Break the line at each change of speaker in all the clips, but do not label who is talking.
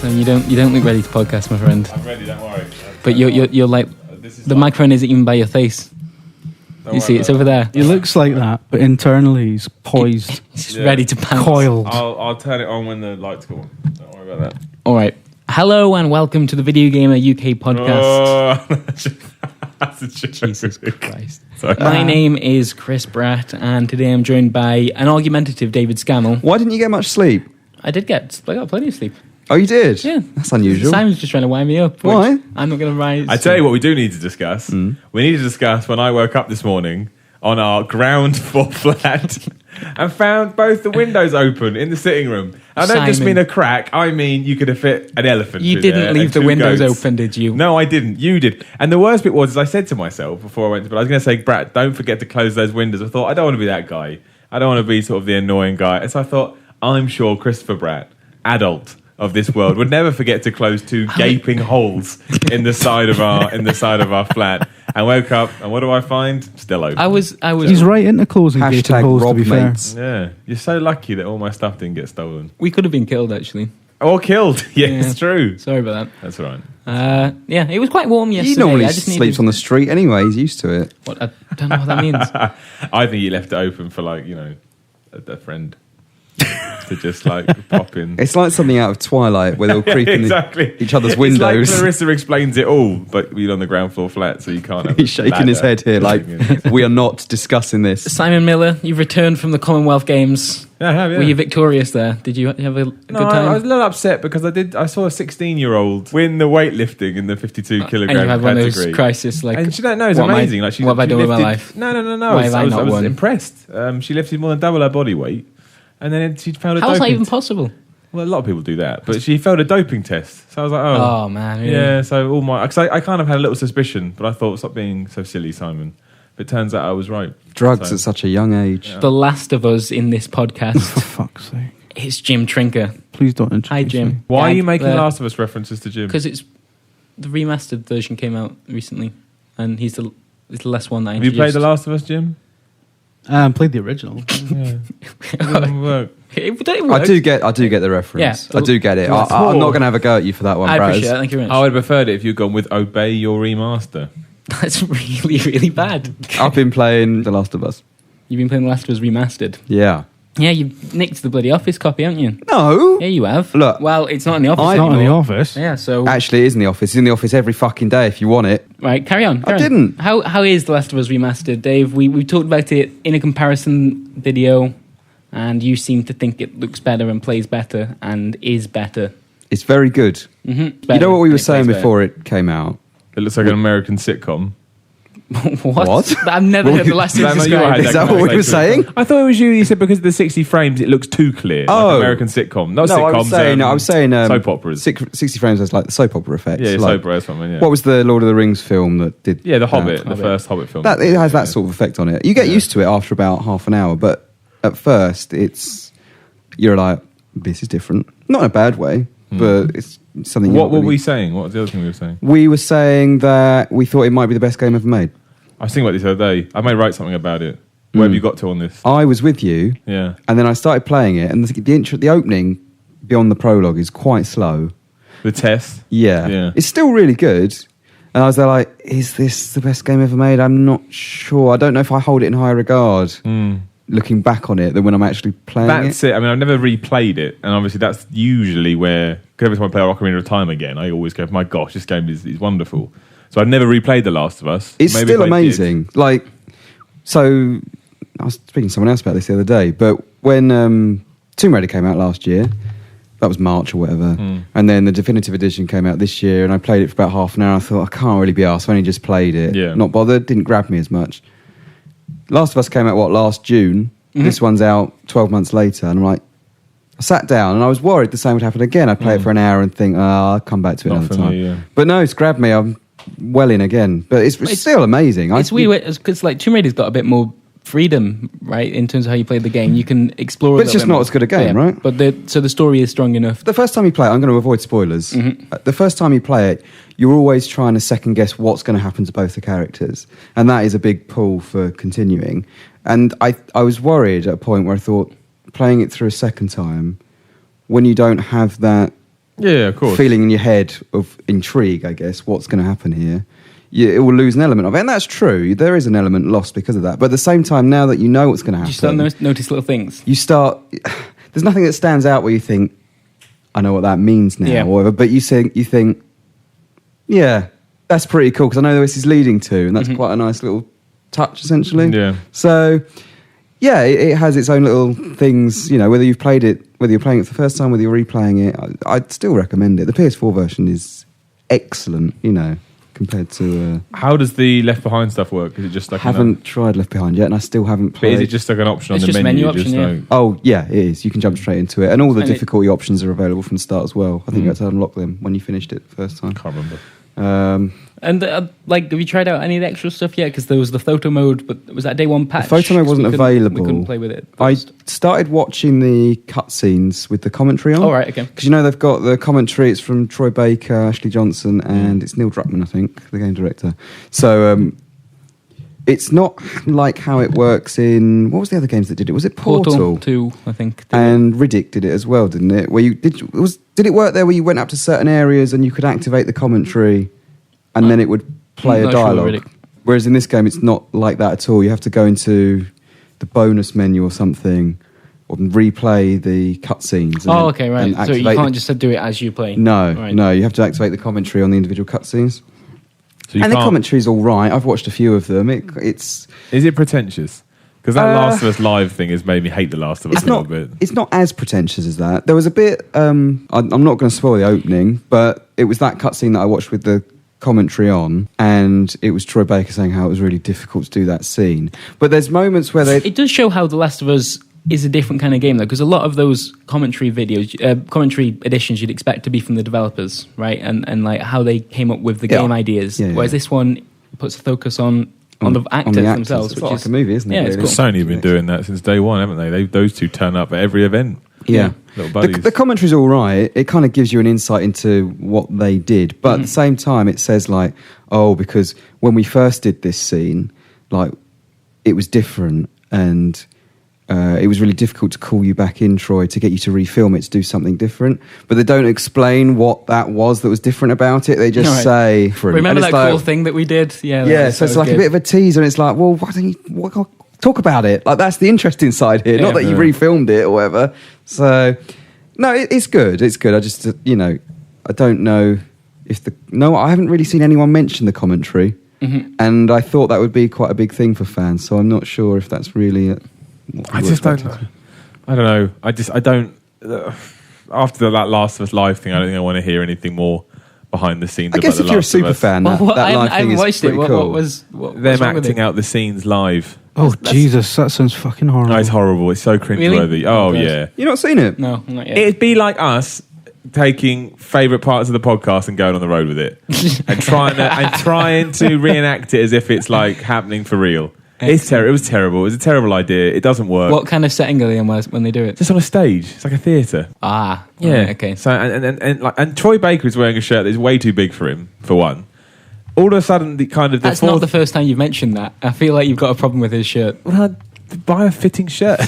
No, you don't look ready to podcast, my friend.
I'm ready, don't worry.
But you're like, the microphone isn't even by your face. You see, it's over there.
He looks like that, but internally he's poised.
He's just ready to pounce.
Coiled.
I'll turn it on when the lights go on. Don't worry about that.
All right. Hello and welcome to the Video Gamer UK podcast.
Oh, that's a joke.
Jesus Christ.
Sorry.
My name is Chris Bratt, and today I'm joined by an argumentative David Scammell.
Why didn't you get much sleep?
I got plenty of sleep.
Oh, you did?
Yeah.
That's unusual.
Simon's just trying to wind me up.
Why?
I'm not going to rise.
I tell you what we do need to discuss. We need to discuss when I woke up this morning on our ground floor flat and found both the windows open in the sitting room. I don't just
Simon.
mean a crack, I mean you could have fit an elephant
You
through there
didn't leave
and
the
two
windows
goats.
open, did you?
No, I didn't. You did. And the worst bit was I said to myself before I went to bed, I was going to say, Brad, don't forget to close those windows. I thought, I don't want to be that guy. I don't want to be sort of the annoying guy. And so I thought, I'm sure Christopher Bratt, adult of this world, would never forget to close two gaping holes in the side of our flat. And woke up, and what do I find? Still open.
I was.
He's right into closing gated holes, to be fair.
Yeah, you're so lucky that all my stuff didn't get stolen.
We could have been killed, actually.
Or killed. Yeah, it's true.
Sorry about that.
That's all right.
Yeah, it was quite warm yesterday.
He normally
I just
sleeps on the street anyway. He's used to it.
What? I don't know what that means.
I think you left it open for, like, a friend. To just like pop in.
It's like something out of Twilight where they'll creep in each other's windows.
It's like Clarissa Explains It All, but we're on the ground floor flat, so you can't have
He's shaking his head here like, we are not discussing this.
Simon Miller, you've returned from the Commonwealth Games.
Yeah, I have, yeah.
Were you victorious there? Did you have a good time?
I was a little upset because I saw a 16-year-old win the weightlifting in the 52 kilogram
and you had
category.
One of those crises like,
and she don't know, it's amazing. What
have I done with my life?
No.
Why have
I was
won?
impressed. She lifted more than double her body weight. And then she found a
How is
doping
that even possible?
Well, a lot of people do that, but she failed a doping test. So I was like,
oh man, really?
Yeah. So because I kind of had a little suspicion, but I thought, stop being so silly, Simon. But it turns out I was right.
Drugs at such a young age.
The last of us in this podcast.
For fuck's sake.
It's Jim Trinker.
Please don't introduce
Hi, Jim.
me.
Why are you making Last of Us references to Jim?
Because the remastered version came out recently, and he's the last one that I
Have you
introduced.
played The Last of Us, Jim?
Played the original.
Yeah. It doesn't work.
I do get the reference.
Yeah.
I do get it. I'm not going to have a go at you for that one,
I
Braz.
appreciate that. Thank you very much.
I would have preferred it if you'd gone with Obey Your Remaster.
That's really, really bad.
I've been playing The Last of Us.
You've been playing The Last of Us Remastered.
Yeah.
Yeah, you've nicked the bloody Office copy, haven't you?
No.
Yeah, you have.
Look.
Well, it's not in the Office
It's not in the
anymore.
office.
Yeah, so...
Actually, it is in the office. It's in the office every fucking day if you want it.
Right, carry on.
I didn't.
How is The Last of Us Remastered, Dave? We talked about it in a comparison video, and you seem to think it looks better and plays better and is better.
It's very good.
Mm-hmm.
You know what we were saying before it came out?
It looks like an American sitcom.
What? I've never heard The Last of Us described.
Is that what we were saying?
I thought it was you. You said because of the 60 frames, it looks too clear.
Oh.
Like American sitcom. Not
No,
sitcoms.
I was saying
soap operas.
60 frames has like the soap opera effect.
Yeah,
like,
soap opera or something. Yeah.
What was the Lord of the Rings film that did?
Yeah, The Hobbit,
that?
the first Hobbit film.
It has that sort of effect on it. You get used to it after about half an hour, but at first you're like, this is different. Not in a bad way, but it's something.
What were we saying? What was the other thing we were saying?
We were saying that we thought it might be the best game ever made.
I was thinking about this the other day. I may write something about it. Where have you got to on this?
I was with you,
Yeah.
and then I started playing it, and the opening beyond the prologue is quite slow.
The test.
Yeah. It's still really good. And I was there like, is this the best game ever made? I'm not sure. I don't know if I hold it in higher regard looking back on it than when I'm actually playing
That's it. I mean, I've never replayed it. And obviously that's usually where, because every time I play Ocarina of Time again, I always go, my gosh, this game is wonderful. So I've never replayed The Last of Us.
It's
Maybe
still
if I
amazing.
did.
Like, so I was speaking to someone else about this the other day, but when Tomb Raider came out last year, that was March or whatever, and then the definitive edition came out this year, and I played it for about half an hour. I thought, I can't really be arsed. I only just played it.
Yeah.
Not bothered, didn't grab me as much. Last of Us came out, last June? This one's out 12 months later, and I'm like, I sat down and I was worried the same would happen again. I'd play it for an hour and think, I'll come back to it
Not
another
for
time.
me, yeah.
But no, it's grabbed me. I'm well in again. But it's still amazing.
It's weird because like Tomb Raider's got a bit more freedom, right, in terms of how you play the game. You can explore.
But it's just not as good a game, right?
But the story is strong enough.
The first time you play it, I'm going to avoid spoilers. The first time you play it, you're always trying to second guess what's going to happen to both the characters, and that is a big pull for continuing. And I was worried at a point where I thought, playing it through a second time, when you don't have that
Yeah, of course.
feeling in your head of intrigue, I guess, what's going to happen here, it will lose an element of it. And that's true. There is an element lost because of that. But at the same time, now that you know what's going to happen...
You start notice little things.
You start... There's nothing that stands out where you think, I know what that means now, or whatever. But you think, yeah, that's pretty cool, because I know where this is leading to, and that's quite a nice little touch, essentially.
Yeah.
So... yeah, it has its own little things, whether you're playing it for the first time, whether you're replaying it, I'd still recommend it. The PS4 version is excellent, compared to...
How does the Left Behind stuff work? Is it just like...
I haven't tried Left Behind yet, and I still haven't played...
But is it just like an option on the
just
menu?
option, yeah.
Oh, yeah, it is. You can jump straight into it. And all the difficulty options are available from the start as well. I think you had to unlock them when you finished it the first time.
Can't remember.
And have you tried out any of the extra stuff yet? Because there was the photo mode, but was that day one patch?
The photo mode wasn't available.
We couldn't play with it.
I started watching the cutscenes with the commentary on.
Oh, right, okay.
Because they've got the commentary, it's from Troy Baker, Ashley Johnson, and it's Neil Druckmann, I think, the game director. So it's not like how it works in... What was the other games that did it? Was it Portal
2, I think.
And Riddick did it as well, didn't it? Where did it work there where you went up to certain areas and you could activate the commentary and then it would play a dialogue?
Sure,
Whereas in this game, it's not like that at all. You have to go into the bonus menu or something or replay the cutscenes.
Oh, okay, right. So you can't just do it as you play?
No,
right.
no. You have to activate the commentary on the individual cutscenes.
So
and the commentary's all right. I've watched a few of them. Is
it pretentious? Because that Last of Us Live thing has made me hate The Last of Us a little bit.
It's not as pretentious as that. There was a bit... I'm not going to spoil the opening, but it was that cutscene that I watched with the commentary on, and it was Troy Baker saying how it was really difficult to do that scene. But there's moments where they...
It does show how The Last of Us is a different kind of game, though, because a lot of those commentary videos, commentary editions you'd expect to be from the developers, right? And like how they came up with the game ideas.
Yeah,
Whereas this one puts a focus on the actors themselves.
It's like a movie, isn't it?
Yeah,
really?
it's cool.
Sony have been doing that since day one, haven't they? Those two turn up at every event.
Yeah.
Little buddies.
The commentary's all right. It kind of gives you an insight into what they did. But at the same time, it says like, because when we first did this scene, like, it was different and it was really difficult to call you back in, Troy, to get you to refilm it, to do something different. But they don't explain what that was different about it. They just say...
Remember that cool thing that we did?
Yeah, so it's like a bit of a teaser, and it's like, well, why don't you... talk about it. Like, that's the interesting side here. Not that you refilmed it or whatever. So, no, it's good. It's good. I just, I don't know if I haven't really seen anyone mention the commentary. And I thought that would be quite a big thing for fans. So I'm not sure if that's really...
I just don't know. I don't know. I don't... after that Last of Us Live thing, I don't think I want to hear anything more behind the scenes.
I guess if you're a super fan, that live thing is pretty cool.
Them acting out the scenes live.
Oh, Jesus, that sounds fucking horrible.
No, it's horrible. It's so cringeworthy.
Really?
Oh, yeah.
You've not seen it?
No, not yet.
It'd be like us taking favourite parts of the podcast and going on the road with it. and trying to reenact it as if it's like happening for real. It was terrible. It was a terrible idea. It doesn't work.
What kind of setting are they in when they do it?
Just on a stage. It's like a theatre.
Ah,
yeah.
Right, okay.
So and Troy Baker is wearing a shirt that's way too big for him, for one. All of a sudden,
that's not the first time you've mentioned that. I feel like you've got a problem with his shirt.
Well, buy a fitting shirt.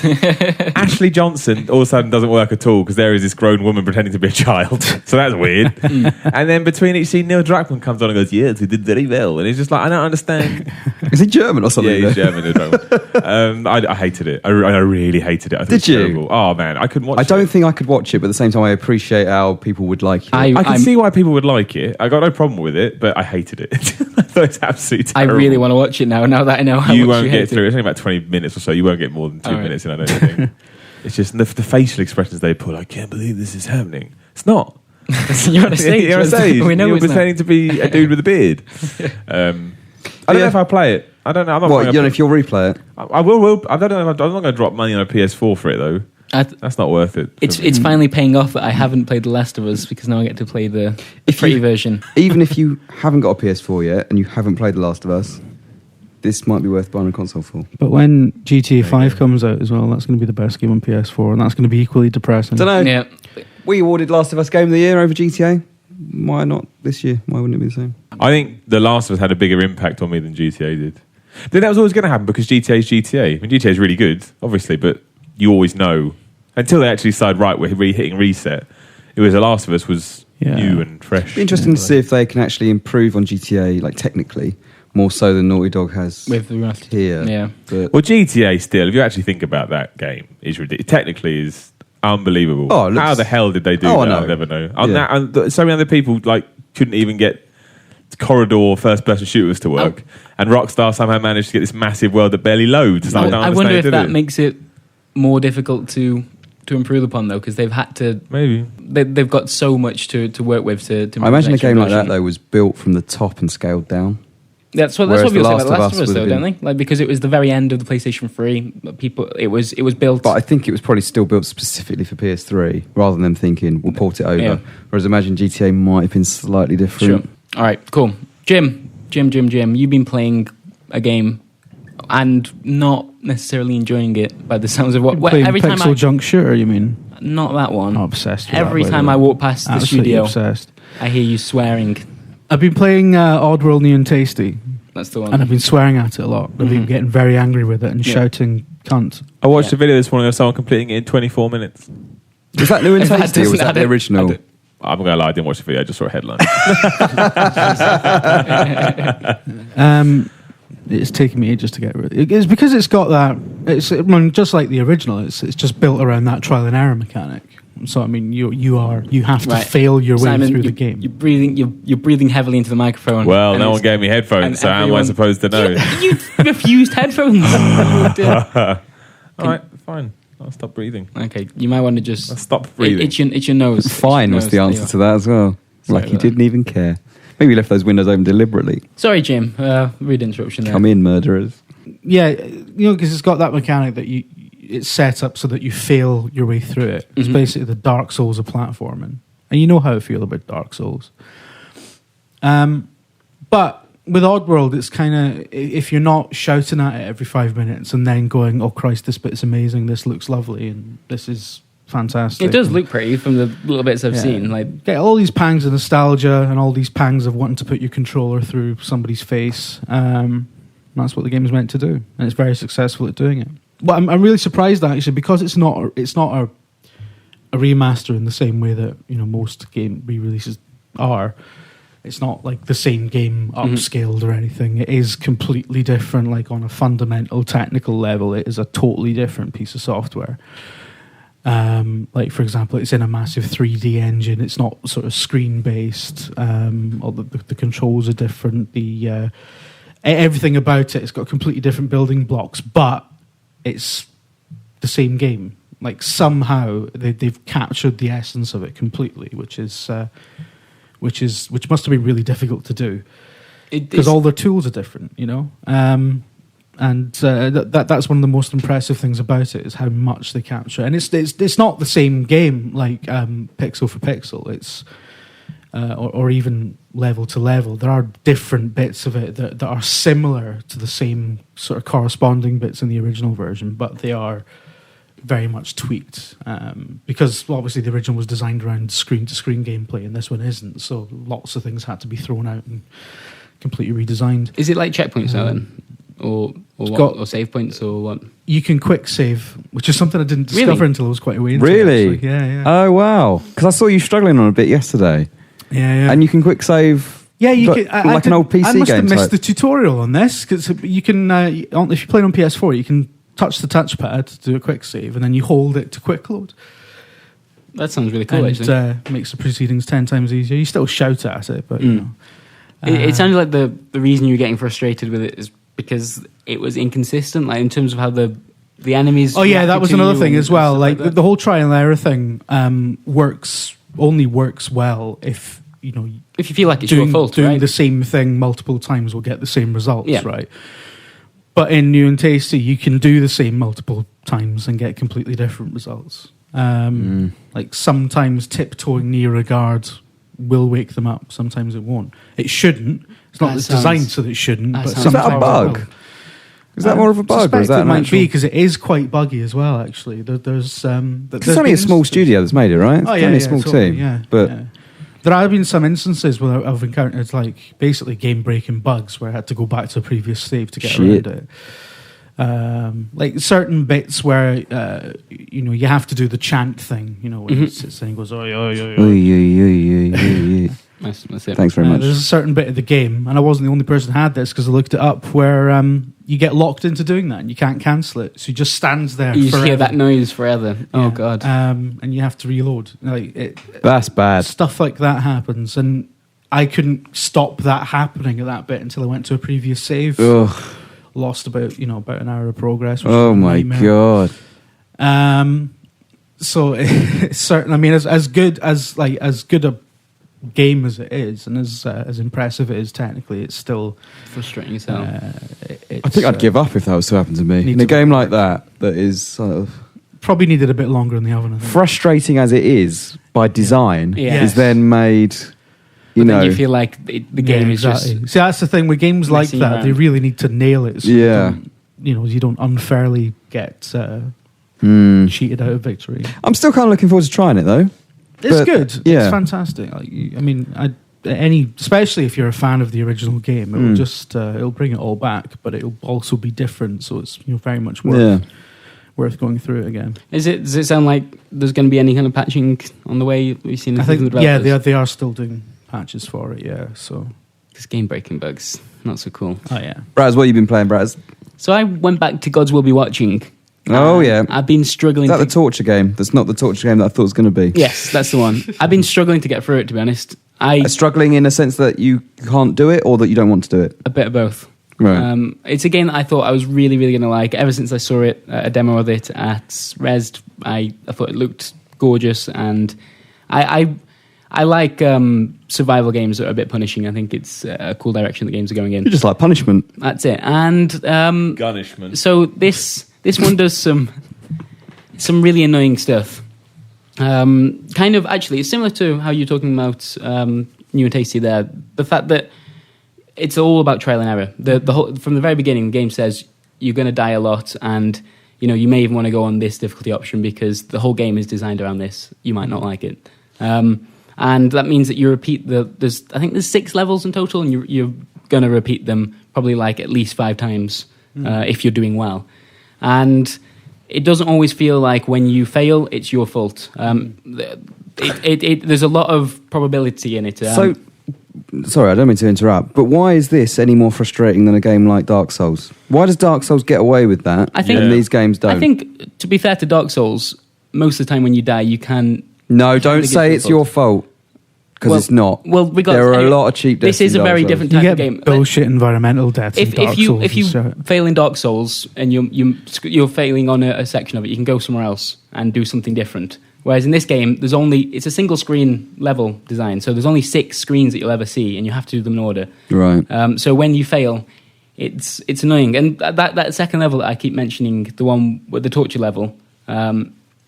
Ashley Johnson all of a sudden doesn't work at all because there is this grown woman pretending to be a child. So that's weird. And then between each scene, Neil Druckmann comes on and goes, yes, we did very well. And he's just like, I don't understand.
Is he German or something?
Yeah, he's German, Neil Druckmann. I hated it. I really hated it. I think
did you?
Terrible. Oh, man, I couldn't watch it.
I don't think I could watch it, but at the same time, I appreciate how people would like it.
I can see why people would like it. I got no problem with it, but I hated it. I thought it's absolutely terrible.
I really want to watch it now that I know how much
you won't get
hate
through
it.
It's only about 20 minutes or so. You won't get more than 2 minutes in, I don't think. It's just the facial expressions they put. I can't believe this is happening. It's not.
You're on a stage.
You're on a stage.
We know
You're
it's
pretending to be a dude with a beard. I don't know if I'll play it. I don't know. I'm not
if you'll replay it?
I will. I don't know. I'm not going to drop money on a PS4 for it, though. That's not worth it.
It's finally paying off that I haven't played The Last of Us because now I get to play the free version.
Even if you haven't got a PS4 yet and you haven't played The Last of Us, this might be worth buying a console for.
But when GTA 5 comes out as well, that's going to be the best game on PS4, and that's going to be equally depressing.
Don't know.
Yeah.
We awarded Last of Us Game of the Year over GTA. Why not this year? Why wouldn't it be the same?
I think The Last of Us had a bigger impact on me than GTA did. Then that was always going to happen because GTA is GTA. I mean, GTA is really good, obviously, but you always know until they actually decide, right, we're hitting reset. Whereas The Last of Us was new and fresh.
It'd be interesting to see if they can actually improve on GTA, like technically, more so than Naughty Dog has
with
here.
Yeah.
But
Well, GTA still, if you actually think about that game, is ridiculous. Technically, is unbelievable.
Oh, it looks-
how the hell did they do
Oh, I
that?
know.
I'll never know. On
Yeah.
that, and so many other people couldn't even get corridor first-person shooters to work, and Rockstar somehow managed to get this massive world that barely loads. So I don't
I wonder if
understand,
that
did it?
makes it more difficult to improve upon, though, because they've had to.
Maybe.
They've got so much to work with to
I imagine a
make the
game like
next
that
version.
though was built from the top and scaled down.
That's what
Whereas
people say
The
about The
Last of
Last of
Us
Us, though,
would have
don't they? Like, because it was the very end of the PlayStation 3. It was built.
But I think it was probably still built specifically for PS3, rather than them thinking we'll port it over.
Yeah.
Whereas imagine GTA might have been slightly different.
Sure. All right. Cool. Jim. You've been playing a game and not necessarily enjoying it by the sounds of what.
Playing
Every time
Pixel Junk Shooter, you mean?
not that one.
I'm obsessed with
Every
that, by
time
the
I
way.
walk past the
Absolutely
studio,
obsessed.
I hear you swearing.
I've been playing Oddworld New and Tasty,
That's the one.
and I've been swearing at it a lot. I've been getting very angry with it and
Yeah.
shouting cunt.
I watched a video this morning of someone completing it in 24 minutes.
Was that new and
If that
tasty, or was
doesn't
that the
add it-
original?
I'm not going to lie, I didn't watch the video, I just saw a headline.
It's taken me ages to get rid of it. It's because it's got that. It's just like the original. It's just built around that trial and error mechanic. So I mean, you have to
Right.
fail your way
Simon,
through
you-
the game.
You're breathing heavily into the microphone.
Well,
and
no one
it's-
gave me headphones,
and
so how am I
everyone-
supposed to know?
You refused headphones.
All right, fine. I'll stop breathing.
Okay, you might want to just
I'll stop breathing.
It's your nose.
Fine was the answer to that as well.
Sorry
Like he
about that.
didn't even care. Maybe he left those windows open deliberately.
Sorry, Jim. Rude interruption there.
Come in, murderers.
Yeah, because it's got that mechanic that it's set up so that you fail your way through it. It's
Mhm.
basically the Dark Souls of platforming, and you know how I feel about Dark Souls. But with Oddworld, it's kind of, if you're not shouting at it every 5 minutes and then going, "Oh Christ, this bit's amazing. This looks lovely, and this is fantastic."
It does look pretty from the little bits I've
Yeah.
seen. Like,
Get all these pangs of nostalgia and all these pangs of wanting to put your controller through somebody's face. That's what the game is meant to do, and it's very successful at doing it. But I'm really surprised actually, because it's not a remaster in the same way that most game re-releases are. It's not like the same game upscaled or anything. It is completely different. Like on a fundamental technical level, it is a totally different piece of software. Like for example, it's in a massive 3D engine. It's not sort of screen based. All the controls are different. Everything about it's got completely different building blocks, but it's the same game. Like somehow they've captured the essence of it completely, which must have been really difficult to do because all their tools are different, that's one of the most impressive things about it is how much they capture. And it's not the same game like pixel for pixel. It's or even level to level. There are different bits of it that are similar to the same sort of corresponding bits in the original version, but they are very much tweaked because obviously the original was designed around screen-to-screen gameplay, and this one isn't. So lots of things had to be thrown out and completely redesigned.
is it like checkpoints now then, or what? Or save points or what?
You can quick save, which is something I didn't discover
Really?
until I was quite away into it,
Really?
actually. Yeah.
Oh wow! Because I saw you struggling on a bit yesterday,
Yeah.
and you can quick save.
Yeah, you
But
can.
like an old PC
I must
game
have missed
type.
the tutorial on this because you can. If you're playing on PS4, you can touch the touchpad to do a quick save, and then you hold it to quick load,
That sounds really cool.
and
Actually,
makes the proceedings 10 times easier. You still shout at it, but
it sounded like the reason you were getting frustrated with it is because it was inconsistent, like in terms of how the enemies.
Oh yeah, that
reacted
was
to
another
you
thing
and
as well.
stuff
Like
that.
the whole trial and error thing only works well if
if you feel like it's your fault,
doing
right?
the same thing multiple times will get the same results,
Yeah.
right? But in New and Tasty, you can do the same multiple times and get completely different results. Like sometimes tiptoeing near a guard will wake them up. Sometimes it won't. It shouldn't. It's not
That
designed
sounds-
so that it shouldn't.
that
But
sounds
Is that a
sometimes it
bug?
will.
Is that more of a bug, or is
Suspect
that
it
an
might
actual?
be because it is quite buggy as well. Actually, there's
It's only a small studio that's made it, right?
Oh
It's
yeah,
only a
yeah,
small
totally,
team.
Yeah,
but
yeah. There have been some instances where I've encountered like basically game breaking bugs where I had to go back to a previous save to get
Shit.
around it. Like certain bits where you have to do the chant thing, where he sits there and goes, oi, oi, oi, oi.
That's it.
Thanks very much.
There's a certain bit of the game, and I wasn't the only person who had this because I looked it up, where you get locked into doing that and you can't cancel it, so he just stands there.
You just
forever.
hear that noise forever. Oh god!
And you have to reload.
That's bad.
Stuff like that happens, and I couldn't stop that happening at that bit until I went to a previous save.
Ugh.
Lost about an hour of progress. Which
Oh
was a
my
nightmare.
god!
So it's certain. I mean, as good a game as it is, and as impressive it is technically, it's still
Frustrating as hell.
I think I'd give up if that was to happen to me. In a game like that is sort of
probably needed a bit longer in the oven. I think.
frustrating as it is by design,
Yeah.
is then made.
Then you feel like the game is just.
See, that's the thing with games like
messing
that.
around.
They really need to nail it. So you don't unfairly get cheated out of victory.
I'm still kind of looking forward to trying it though.
It's
But,
good.
yeah.
It's fantastic. Especially if you're a fan of the original game, it will just it'll bring it all back, but it'll also be different. So it's very much worth going through it again.
Does it sound like there's going to be any kind of patching on the way? We've seen.
I think
the developers?
they are still doing patches for it. Yeah, so
This game breaking bugs, not so cool.
oh yeah.
Braz, what have you been playing, Braz?
So I went back to Gods Will Be Watching.
Oh yeah,
I've been struggling.
is that the torture game? That's not the torture game that I thought it was going to be.
Yes, that's the one. I've been struggling to get through it, to be honest.
Struggling in a sense that you can't do it, or that you don't want to do it.
A bit of both.
Right.
It's a game that I thought I was really, really going to like. Ever since I saw it, a demo of it at Rezzed, I thought it looked gorgeous, and I like survival games that are a bit punishing. I think it's a cool direction the games are going in.
You just like punishment.
That's it. And
Gunishment.
so this one does some really annoying stuff. Kind of, actually, it's similar to how you're talking about New and Tasty there. The fact that it's all about trial and error. The whole, from the very beginning, the game says you're going to die a lot, and you may even want to go on this difficulty option because the whole game is designed around this. You might not like it, and that means that you repeat there's 6 levels in total, and you're going to repeat them probably like at least 5 times if you're doing well, and it doesn't always feel like when you fail, it's your fault. There's a lot of probability in it.
Sorry, I don't mean to interrupt, but why is this any more frustrating than a game like Dark Souls? Why does Dark Souls get away with that and these games don't?
I think, to be fair to Dark Souls, most of the time when you die, you can...
No, don't say it's your fault, because it's not.
Well,
there are a lot of cheap deaths.
This is a very different type
you
of
get
game.
bullshit environmental deaths in Dark Souls.
If you fail in Dark Souls and you're failing on a section of it, you can go somewhere else and do something different. Whereas in this game, it's a single screen level design, so there's only 6 screens that you'll ever see, and you have to do them in order.
Right.
So when you fail, it's annoying. And that second level that I keep mentioning, the one with the torture level,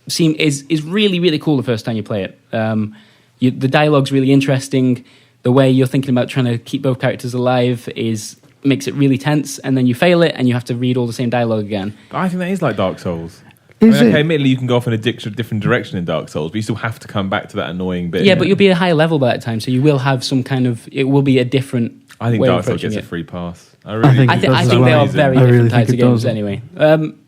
is really, really cool the first time you play it. The dialogue's really interesting. The way you're thinking about trying to keep both characters alive makes it really tense, and then you fail it, and you have to read all the same dialogue again.
But I think that is like Dark Souls.
Is it?
Admittedly, you can go off in a different direction in Dark Souls, but you still have to come back to that annoying bit.
Yeah, but you'll be at a higher level by that time, so you will have some kind of... It will be a different
I think
way
Dark
of
Souls
approaching
gets
it.
a free pass.
I think
they are very
I really
different types of
think it
games
does.
anyway.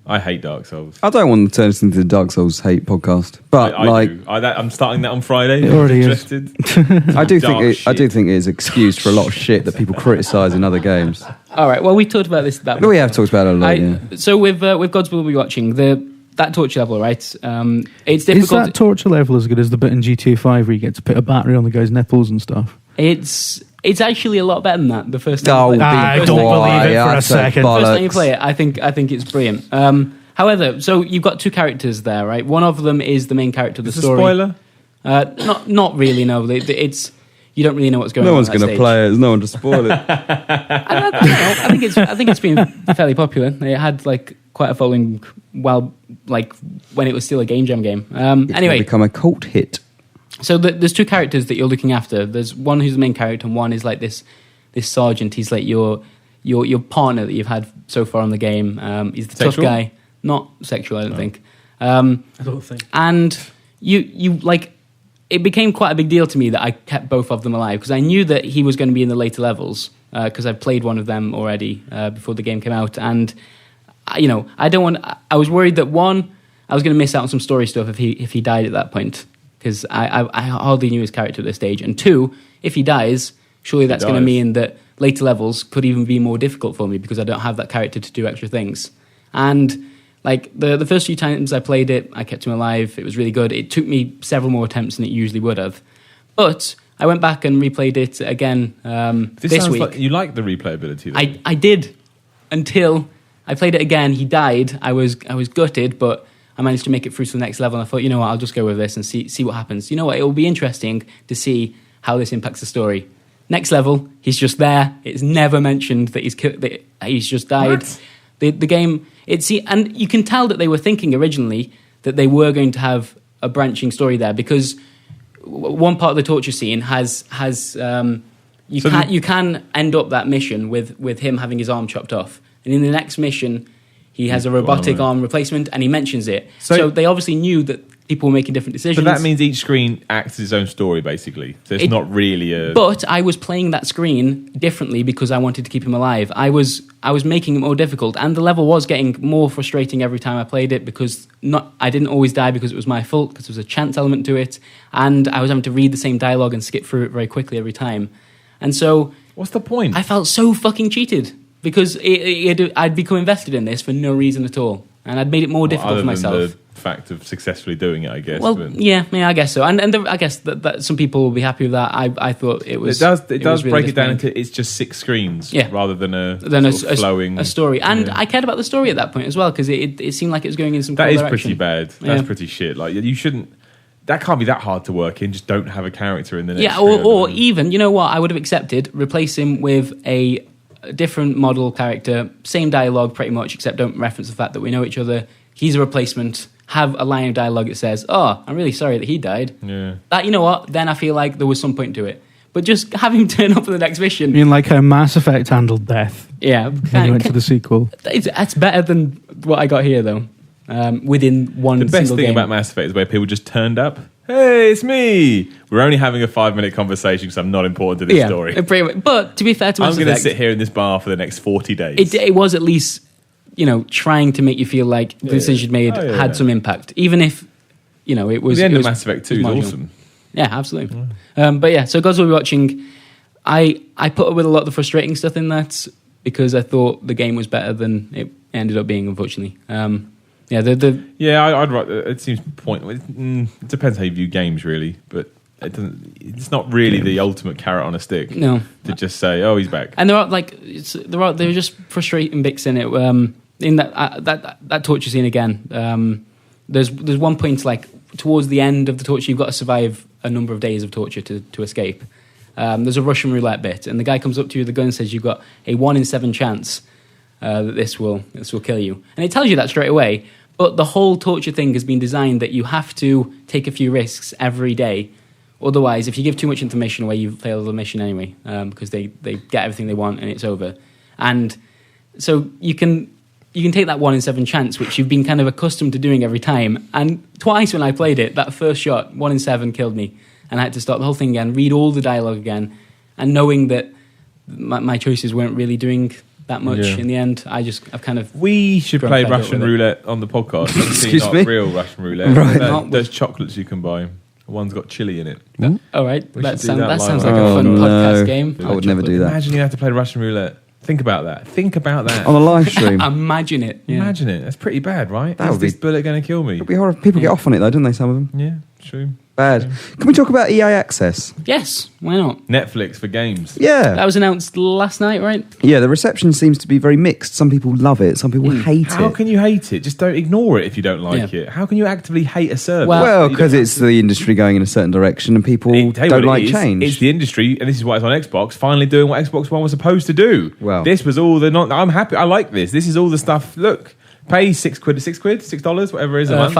I hate Dark Souls.
I don't want to turn this into the Dark Souls hate podcast, but
I do. I'm starting that on Friday.
It already is.
Interested?
I do
Dark
think it is excused for a lot of shit that people criticise in other games.
All right, well, we talked about this.
But we have talked about it a lot. Yeah.
So with Gods Will Be Watching, that torture level, right? It's difficult.
Is that torture level as good as the bit in GTA 5 where you get to put a battery on the guy's nipples and stuff?
It's actually a lot better than that. The first time
Oh,
you play it.
I don't believe it for a second.
First time you play it, I think it's brilliant. However, so you've got 2 characters there, right? One of them is the main character of the
Is this
story.
a spoiler?
Not really. No, it's you don't really know what's going on.
No one's
going to
play it. There's no one to spoil it.
I don't know. I think it's been fairly popular. It had like quite a following when it was still a Game Jam game. Anyway,
Become a cult hit.
so there's 2 characters that you're looking after. There's one who's the main character, and one is like this sergeant. He's like your partner that you've had so far in the game. He's the
Sexual?
tough guy, not sexual. I don't think.
I don't think.
And you like, it became quite a big deal to me that I kept both of them alive because I knew that he was going to be in the later levels because I've played one of them already before the game came out, and I don't want. I was worried that one, I was going to miss out on some story stuff if he died at that point, because I hardly knew his character at this stage. And two, if he dies, surely that's going to mean that later levels could even be more difficult for me because I don't have that character to do extra things. And like the first few times I played it, I kept him alive. It was really good. It took me several more attempts than it usually would have, but I went back and replayed it again this week.
Like you like the replayability, though.
I did, until I played it again. He died. I was gutted, but I managed to make it through to the next level. And I thought, you know what, I'll just go with this and see what happens. You know what, it will be interesting to see how this impacts the story. Next level, he's just there. It's never mentioned that he's just died.
What?
The game, and you can tell that they were thinking originally that they were going to have a branching story there, because one part of the torture scene has you can end up that mission with him having his arm chopped off, and in the next mission he has a robotic arm replacement, and he mentions it. So they obviously knew that people were making different decisions.
But that means each screen acts as its own story, basically. So it's not really a...
But I was playing that screen differently because I wanted to keep him alive. I was making it more difficult, and the level was getting more frustrating every time I played it, because I didn't always die because it was my fault, because there was a chance element to it, and I was having to read the same dialogue and skip through it very quickly every time. And so...
What's the point?
I felt so fucking cheated, because I'd become invested in this for no reason at all, and I'd made it more difficult for myself.
Other than the fact of successfully doing it, I guess.
Well, yeah, I guess so, and I guess that some people will be happy with that. I thought it was.
It does
really
break it down into it's just 6 screens, rather than a flowing
a story. And I cared about the story at that point as well, because it seemed like it was going in some.
That
cool
is
direction.
pretty bad. That's pretty shit. Like you shouldn't. That can't be that hard to work in. Just don't have a character in the next.
Yeah, or even, you know what, I would have accepted, replace him with a different model character, same dialogue pretty much, except don't reference the fact that we know each other. He's a replacement. Have a line of dialogue that says, "Oh, I'm really sorry that he died."
Yeah.
That, you know what? Then I feel like there was some point to it. But just have him turn up for the next mission.
I mean, like how Mass Effect handled death.
Yeah,
When you went to the sequel.
That's better than what I got here, though. Within one
The best
single
thing
game.
about Mass Effect is where people just turned up. Hey, it's me. We're only having a 5-minute conversation because I'm not important to this story.
Pretty much. But to be fair to Mass
I'm going to
Effect,
sit here in this bar for the next 40 days.
it was at least, trying to make you feel like the decision made had some impact, even if, it was.
The end
it
of
was,
Mass Effect 2 is awesome.
Yeah, absolutely. But yeah, so Gods Will Be Watching, I put up with a lot of the frustrating stuff in that because I thought the game was better than it ended up being, unfortunately.
I'd write. It seems pointless. It depends how you view games, really, but it's not really the ultimate carrot on a stick.
No,
to just say, "Oh, he's back."
And there are just frustrating bits in it. In that torture scene again. There's one point, like towards the end of the torture, you've got to survive a number of days of torture to escape. There's a Russian roulette bit, and the guy comes up to you with the gun and says you've got a 1 in 7 chance that this will kill you, and it tells you that straight away. But the whole torture thing has been designed that you have to take a few risks every day. Otherwise, if you give too much information away, you fail the mission anyway, because they get everything they want and it's over. And so you can take that 1 in 7 chance, which you've been kind of accustomed to doing every time. And twice when I played it, that first shot, 1 in 7 killed me. And I had to start the whole thing again, read all the dialogue again. And knowing that my choices weren't really doing that much in the end, I've kind of...
We should play Russian roulette on the podcast.
Excuse
not
me?
Real Russian roulette.
Right.
There's chocolates you can buy. One's got chili in it.
All right, that sounds
live.
like a fun podcast game.
I would never do that.
Imagine you have to play Russian roulette. Think about that.
On a live stream.
Imagine it. Yeah.
Imagine it. That's pretty bad, right?
That would
Is this bullet going to kill me?
It'd be horrible. People get off on it though, don't they, some of them?
Yeah, true.
Bad. Can we talk about EA Access?
Yes, why not?
Netflix for games.
Yeah.
That was announced last night, right?
Yeah, the reception seems to be very mixed. Some people love it, some people hate it.
How can you hate it? Just don't ignore it if you don't like it. How can you actively hate a service?
Well, because it's the industry going in a certain direction and people don't like change.
It's the industry, and this is why it's on Xbox, finally doing what Xbox One was supposed to do.
Well,
this was all I'm happy. I like this. This is all the stuff. Look, pay $6, whatever it is a month.
$5 a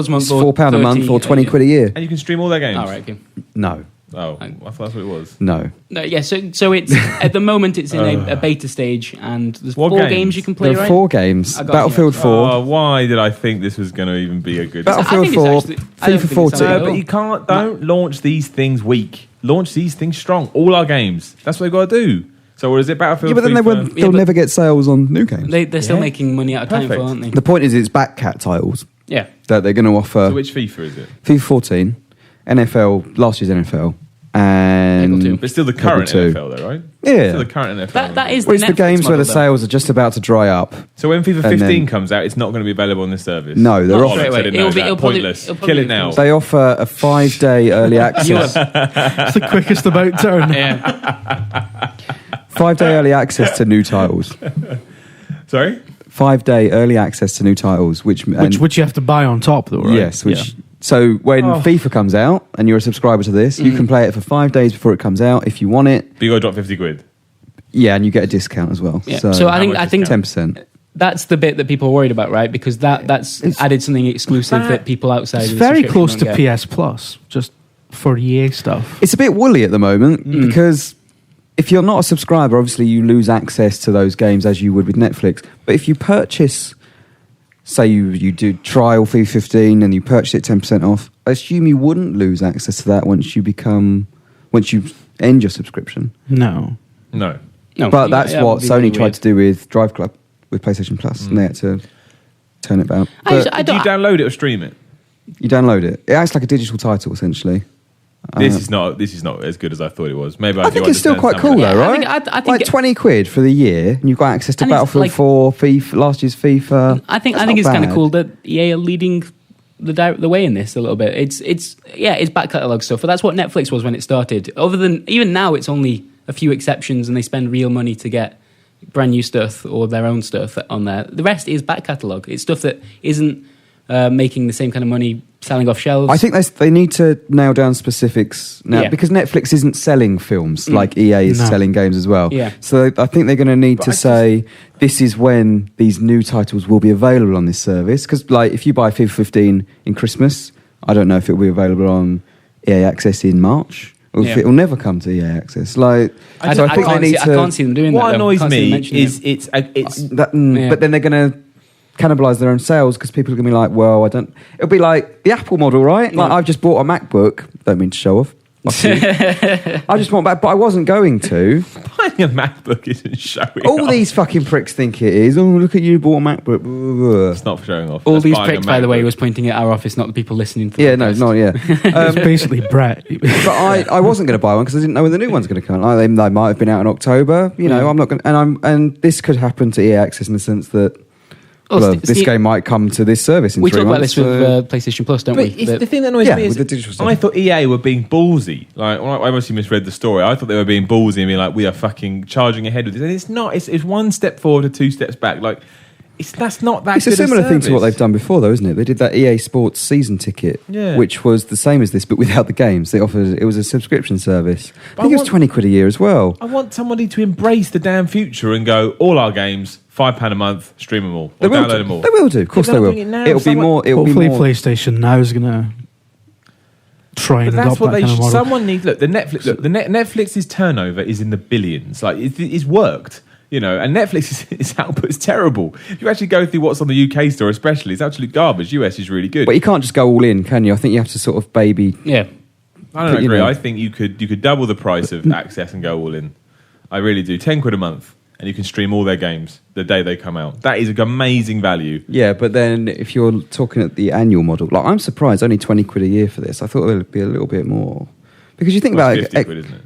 month,
it's £4 a month or 20 quid a year.
And you can stream all their games.
All right, okay.
No.
Oh, I thought that's what it was.
No.
Yeah, so it's at the moment it's in a beta stage, and there's
What
4 games you can play,
There are
right?
4 games.
I got
Battlefield 4.
Oh, why did I think this was going to even be a good...
Battlefield 4, FIFA 14.
No, but you don't launch these things weak. Launch these things strong. All our games. That's what they've got to do. So what is it, Battlefield?
Yeah, but then
FIFA?
they'll never get sales on new games.
They're still making money out of Titanfall,
Perfect.
aren't they?
The point is, it's backcat titles
Yeah.
that they're going to offer.
So which FIFA is it?
FIFA 14, NFL, last year's NFL, and
Peggle 2.
But still the current
Peggle 2.
NFL though, right?
Yeah.
Still the current NFL.
That is
Well, it's the
Netflix
games where the
model, though.
sales are just about to dry up.
So when FIFA
And
15
then-
comes out, it's not going to be available on this service.
No, they're
Not
off.
straight away.
I didn't know
It'll be-
that.
it'll probably-
Pointless.
it'll probably
Kill it
be
now.
pointless.
They offer a 5-day early access.
It's the quickest about turn.
Yeah.
5-day early access to new titles.
Sorry?
5-day early access to new titles, which
Which you have to buy on top, though, right?
yes, which so when FIFA comes out and you're a subscriber to this, you can play it for 5 days before it comes out if you want it.
But you got to drop 50 quid.
Yeah, and you get a discount as well.
Yeah.
So,
So I
How
think
much
I think
10%.
that's the bit that people are worried about, right? Because that's added something exclusive that people outside.
It's
of the
very
subscription
close to
don't get.
PS Plus, just for EA stuff.
It's a bit woolly at the moment because if you're not a subscriber, obviously you lose access to those games as you would with Netflix. But if you purchase, say you do trial FIFA 15 and you purchase it 10% off, I assume you wouldn't lose access to that once you end your subscription.
No.
No.
No,
But that's
yeah,
what
it would be
Sony
really
tried
weird.
to do with Drive Club with PlayStation Plus, and they had to turn it back.
I
But
Do you download it or stream it?
you download it. It acts like a digital title, essentially.
This is not as good as I thought it was. Maybe I,
I
do
think it's still
understand
quite
some of
cool,
it.
though,
Yeah, I
right?
think- I think
like
it-
20 quid for the year, and you've got access to
And it's
Battlefield
like-
4, FIFA, last year's FIFA.
I think
That's
it's
not
kind of
bad.
cool that EA are leading the way in this a little bit. It's back catalogue stuff, but that's what Netflix was when it started. Other than even now, it's only a few exceptions, and they spend real money to get brand new stuff or their own stuff on there. The rest is back catalogue. It's stuff that isn't making the same kind of money selling off shelves.
I think they need to nail down specifics now
Yeah.
because Netflix isn't selling films like EA is
No.
selling games as well.
Yeah.
So I think they're going to need
But
to
I
say this is when these new titles will be available on this service. Because like if you buy FIFA 15 in Christmas, I don't know if it will be available on EA Access in March. Or if
Yeah.
it will never come to EA Access. Like,
I
so I
can't
think they
see-
need
I
to.
can't see them doing
What
that. though.
annoys
Can't see them
me
mentioning
is
it.
it's
Yeah.
But then they're going to cannibalize their own sales because people are going to be like, well, I don't. It'll be like the Apple model, right? Like
Yeah.
I've just bought a MacBook. Don't mean to show off. Fuck you. I just want back, but I wasn't going to.
buying a MacBook isn't showing
All
off.
these fucking pricks think it is. Oh, look at you, bought a MacBook. Blah, blah, blah.
It's not showing off.
All
That's
these
buying a
pricks, by the way,
MacBook.
was pointing at our office, not the people listening to the
Yeah, no,
podcast.
it's not. Yeah,
It's basically Brett.
but I wasn't going to buy one because I didn't know when the new one's going to come. Like, they might have been out in October. You know,
Yeah.
I'm not going. And this could happen to EA Access in the sense that
Oh,
well,
Ste-
this
Steve-
game might come to this service in
We
3
talk about
months.
this with
so-
PlayStation Plus, don't
But
we?
it's
That-
the thing that annoys
Yeah,
me is
with the digital stuff.
I thought EA were being ballsy. Like I obviously misread the story. I thought they were being ballsy and being like, we are fucking charging ahead with this. And it's not. It's one step forward and 2 steps back. Like that's not that.
It's a
good
similar thing to what
service.
they've done before, though, isn't it? They did that EA Sports season ticket,
Yeah.
which was the same as this, but without the games. They offered it was a subscription service.
But
I think
I
it was
want-
20 quid a year as well.
I want somebody to embrace the damn future and go, all our games, £5 a month, stream them all,
They
or
will
download
do.
them all.
They will do. Of course,
They're
they
not
will.
doing it now.
It'll be
Someone-
more. It'll
Hopefully,
be more.
PlayStation now is going to try
But
and
that's
adopt
what
that
they
kind of
should.
model.
Someone needs. Look, Netflix's turnover is in the billions. Like it's worked, you know. And Netflix's output is terrible. If you actually go through what's on the UK store, especially, it's absolute garbage. US is really good.
But you can't just go all in, can you? I think you have to sort of baby.
yeah.
I don't
you
agree.
know-
I think you could double the price of access and go all in. I really do. £10 a month, and you can stream all their games the day they come out. That is an amazing value.
Yeah, but then if you're talking at the annual model, like I'm surprised only 20 quid a year for this. I thought it would be a little bit more because you think
Well,
about
it's 50 quid, isn't it?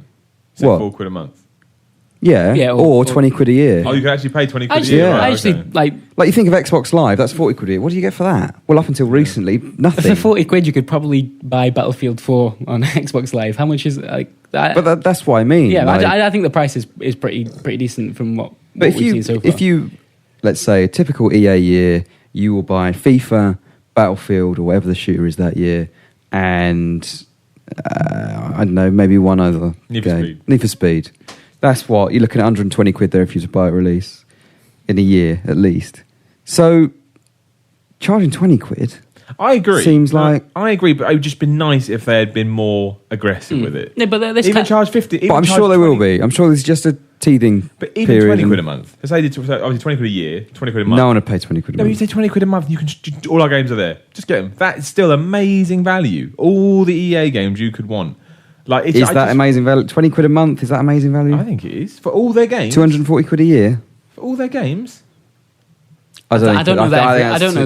So
What?
£4 a month.
yeah,
Yeah,
or
or-
20 quid a year.
Oh, you can actually pay 20 quid a
Actually,
year.
Yeah.
Right,
I actually
okay.
like
Like you think of Xbox Live, that's 40 quid a year. What do you get for that? Well, up until recently, nothing.
for 40 quid, you could probably buy Battlefield 4 on Xbox Live. How much is like that?
But that's what I mean.
yeah,
like-
I think the price is pretty decent from what
But if
we've seen so far.
if you, let's say, a typical EA year, you will buy FIFA, Battlefield, or whatever the shooter is that year, and I don't know, maybe one other
Need for
game.
Speed.
Need for Speed. That's what you're looking at 120 quid there if you were to buy it release in a year at least. So charging 20 quid.
I agree.
Seems like-
I agree, but it would just been nice if they had been more aggressive with it.
no, but this
Even
kind-
charge 50.
But
even
I'm
charge
sure they will
20.
be. I'm sure there's just a teething
But even
period.
20 quid a
and
month. Let's say they did obviously 20 quid a year, 20 quid a month.
No one would pay 20 quid a
No, you
month.
say 20 quid a month, you can all our games are there. Just get them. That's still amazing value. All the EA games you could want Like,
Is that amazing value? 20 quid a month, is that amazing value?
I think it is. For all their games.
240 quid a year?
For all their games.
I don't know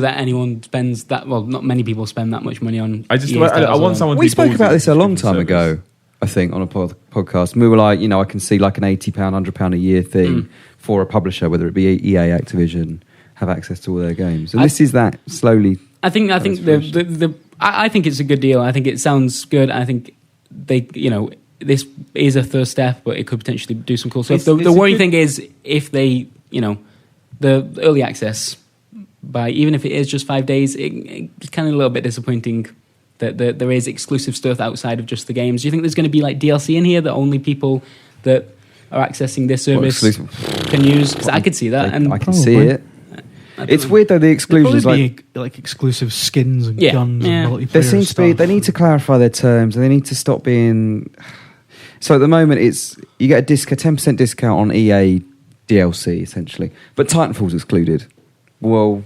that anyone spends that. Well, not many people spend that much money on.
I want someone.
We spoke about this a long time ago, I think, on a podcast. And we were like, I can see like an £80, £100 a year thing for a publisher, whether it be EA, Activision, have access to all their games. And this is that slowly.
I think I think it's a good deal. I think it sounds good. I think they, this is a first step, but it could potentially do some cool stuff. The worrying thing is if they, the early access, even if it is just 5 days, it's kind of a little bit disappointing that there is exclusive stuff outside of just the games. Do you think there's going to be like DLC in here that only people that are accessing this service can use? Because I could see that.
I can see it. It's weird though, the exclusions
like exclusive skins and guns and multiplayer
there seems to be. They need to clarify their terms and they need to stop being. So at the moment, you get a 10% discount on EA DLC essentially, but Titanfall's excluded. Well,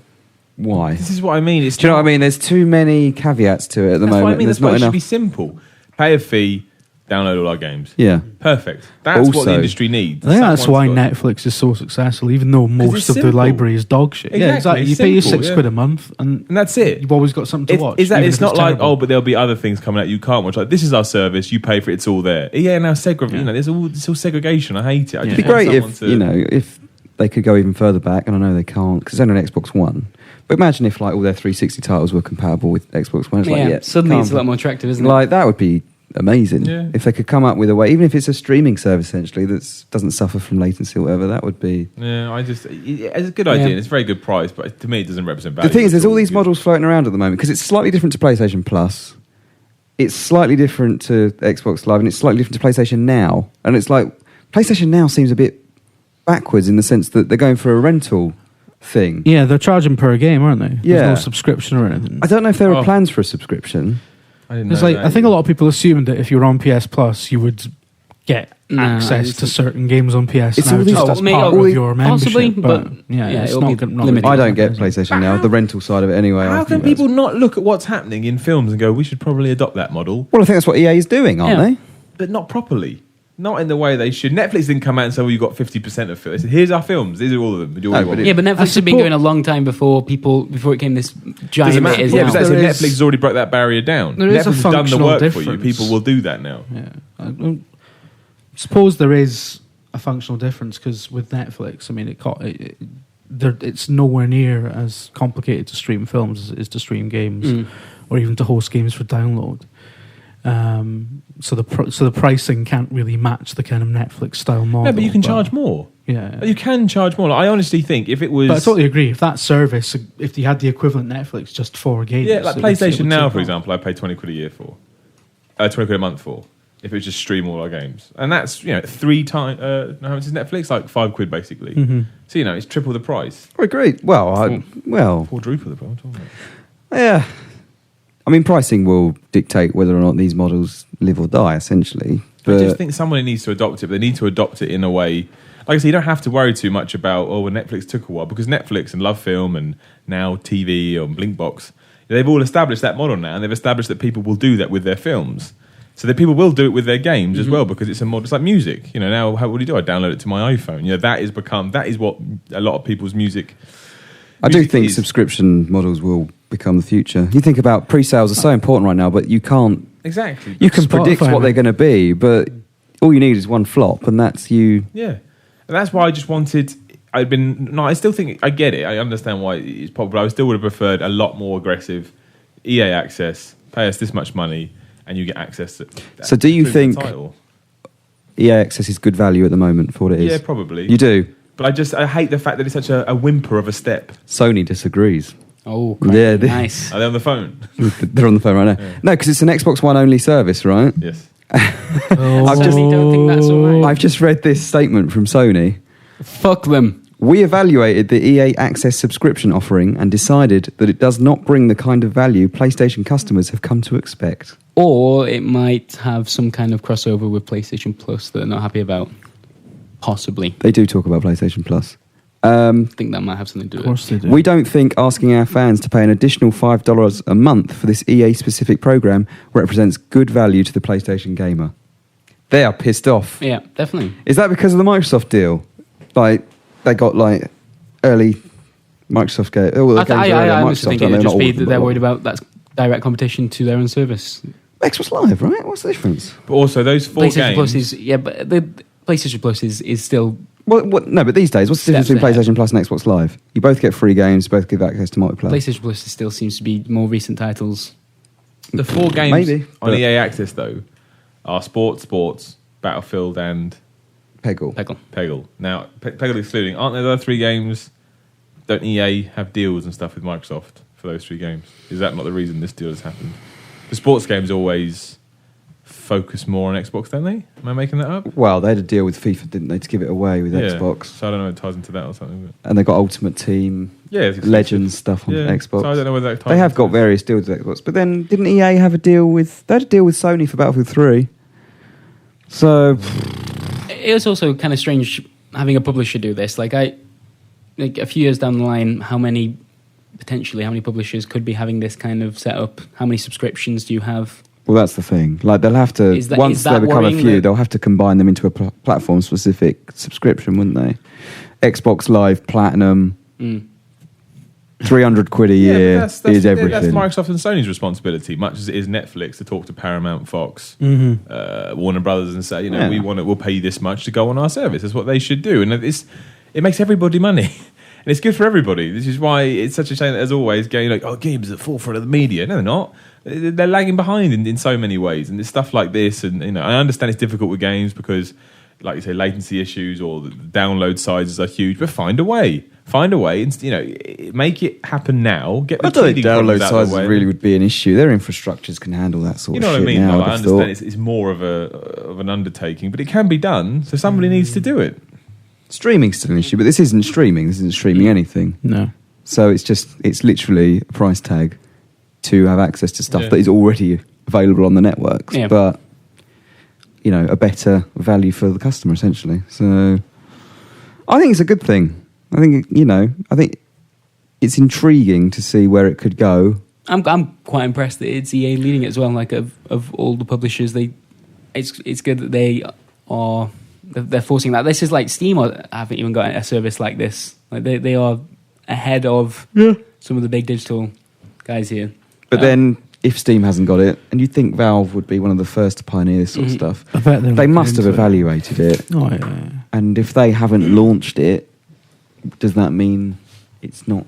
why?
This is what I mean.
Do you know what I mean? There's too many caveats to it at the moment.
What I mean.
There's
That's why
not
it should
enough.
be simple. Pay a fee, download all our games.
Yeah,
perfect. That's what the industry needs.
I think that's why Netflix is so successful, even though most of the library is dog shit.
Exactly.
Yeah, exactly. You pay your £6 a month, and
that's it.
You've always got something to watch.
It's not like, but there'll be other things coming out you can't watch. Like, this is our service, you pay for it, it's all there. Yeah, now segregation. There's all segregation. I hate it. It'd
be great if if they could go even further back, and I know they can't because it's only on Xbox One. But imagine if like all their 360 titles were compatible with Xbox One.
Suddenly it's a lot more attractive, isn't it?
Like that would be amazing if they could come up with a way, even if it's a streaming service essentially that doesn't suffer from latency or whatever. That would be.
Yeah, it's a good idea. And it's a very good price, but to me it doesn't represent value.
The thing is, there's all these models floating around at the moment because it's slightly different to PlayStation Plus. It's slightly different to Xbox Live, and it's slightly different to PlayStation Now. And it's like PlayStation Now seems a bit backwards in the sense that they're going for a rental thing.
Yeah, they're charging per game, aren't they?
Yeah.
There's no subscription or anything.
I don't know if there are plans for a subscription.
I didn't know
I think a lot of people assumed that if you were on PS Plus, you would get access to certain games on PS
it's
Now
all
just as part of your membership.
Possibly, but
it's
it'll
not
be
not
limited.
I don't get PlayStation Now, the rental side of it anyway.
How can people not look at what's happening in films and go, we should probably adopt that model?
Well, I think that's what EA is doing, aren't they?
But not properly. Not in the way they should. Netflix didn't come out and say, well, you've got 50% of films. They said, here's our films. These are all of them.
But Netflix had been going a long time before it came this giant it is now.
But Netflix has already broke that barrier down.
Netflix
has done the work
difference.
for you. People will do that now.
Yeah. I suppose there is a functional difference because with Netflix, I mean, it's nowhere near as complicated to stream films as it is to stream games or even to host games for download. So the pricing can't really match the kind of Netflix style model.
No, but you can charge more.
Yeah,
you can charge more. Like, I honestly think if it was,
but I totally agree. If that service, if you had the equivalent Netflix just for games,
like PlayStation Now, for example, I pay 20 quid a year for, 20 quid a month for. If it was just stream all our games, and that's 3 times. How much is Netflix? Like £5 basically. Mm-hmm. So it's triple the price.
Oh, great. Well,
quadruple the price.
Yeah. I mean, pricing will dictate whether or not these models live or die, essentially. But
I just think someone needs to adopt it, but they need to adopt it in a way. Like I said, you don't have to worry too much about, Netflix took a while, because Netflix and Love Film and now TV and Blinkbox, they've all established that model now, and they've established that people will do that with their films. So that people will do it with their games as well, because it's a model. It's like music. Now, what do? I download it to my iPhone. That is what a lot of people's music.
I do think subscription models will become the future. You think about pre-sales are so important right now, but you can't
exactly.
You can predict what they're going to be, but all you need is one flop, and that's you.
Yeah, and that's why I just wanted. I still think I get it. I understand why it's popular. I still would have preferred a lot more aggressive EA access. Pay us this much money, and you get access to.
So, do you think EA access is good value at the moment for what it is?
Yeah, probably.
You do.
But I hate the fact that it's such a whimper of a step.
Sony disagrees.
Oh,
yeah,
nice.
Are they on the phone?
They're on the phone right now. Yeah. No, because it's an Xbox One only service, right?
Yes.
I don't think that's all right.
I've just read this statement from Sony.
Fuck them.
We evaluated the EA Access subscription offering and decided that it does not bring the kind of value PlayStation customers have come to expect.
Or it might have some kind of crossover with PlayStation Plus that they're not happy about. Possibly.
They do talk about PlayStation Plus.
I think that might have something to do with it.
Of course they do.
We don't think asking our fans to pay an additional $5 a month for this EA-specific program represents good value to the PlayStation gamer. They are pissed off.
Yeah, definitely.
Is that because of the Microsoft deal? Like, they got like early Microsoft game. Oh, well,
I honestly think it would just be that they're worried about that's direct competition to their own service.
Xbox Live, right? What's the difference?
But also those 4
PlayStation
games.
Plus is but the PlayStation Plus is still
What? No, but these days, what's the difference
Steps
between
ahead.
PlayStation Plus and Xbox Live? You both get free games, both give access to multiplayer.
PlayStation Plus still seems to be more recent titles.
The 4 games
Maybe,
on
but-
EA Access though are Sports, Battlefield, and
Peggle.
Peggle. Now, Peggle excluding, aren't there the other 3 games? Don't EA have deals and stuff with Microsoft for those 3 games? Is that not the reason this deal has happened? The sports games always focus more on Xbox, don't they? Am I making that up?
Well, they had a deal with FIFA, didn't they, to give it away with Xbox.
So I don't know if it ties into that or something. But
And they got Ultimate Team,
yeah, it's exclusive.
Legends stuff on Xbox.
So I don't know whether that ties
They have
into
got
it.
various deals with Xbox. But then, didn't EA have a deal with... They had a deal with Sony for Battlefield 3. So...
It was also kind of strange having a publisher do this. Like a few years down the line, how many publishers could be having this kind of setup? How many subscriptions do you have?
Well, that's the thing. Like, they'll have to... once
is that
they become a
worrying
few,
that-
they'll have to combine them into a platform-specific subscription, wouldn't they? Xbox Live Platinum... 300 quid a year
but
is everything.
That's Microsoft and Sony's responsibility, much as it is Netflix to talk to Paramount, Fox, Warner Brothers, and say, we'll pay you this much to go on our service. That's what they should do, and it makes everybody money, and it's good for everybody. This is why it's such a shame that, as always, going games at the forefront of the media. No, they're not. They're lagging behind in so many ways, and there's stuff like this. And I understand it's difficult with games because, like you say, latency issues or the download sizes are huge. But find a way. And make it happen now. Get the
I don't think
teething problems
download
out of the
sizes
way.
really would be an issue. Their infrastructures can handle that sort
You know
of
what I
shit
mean?
now.
Like, I
I'd have thought.
understand it's more of an undertaking, but it can be done. So somebody needs to do it.
Streaming's still an issue, but this isn't streaming. This isn't streaming anything.
No.
So it's literally a price tag to have access to stuff
Yeah.
that is already available on the networks,
Yeah.
but a better value for the customer essentially. So I think it's a good thing. I think it's intriguing to see where it could go.
I'm quite impressed that it's EA leading it as well. Like of all the publishers, it's good that they're forcing that. This is like Steam haven't even got a service like this. Like they are ahead of some of the big digital guys here.
But then if Steam hasn't got it, and you'd think Valve would be one of the first to pioneer this sort of stuff,
I bet they're
they
looking
must have
into it.
evaluated it.
Oh, yeah.
And if they haven't launched it, does that mean it's not?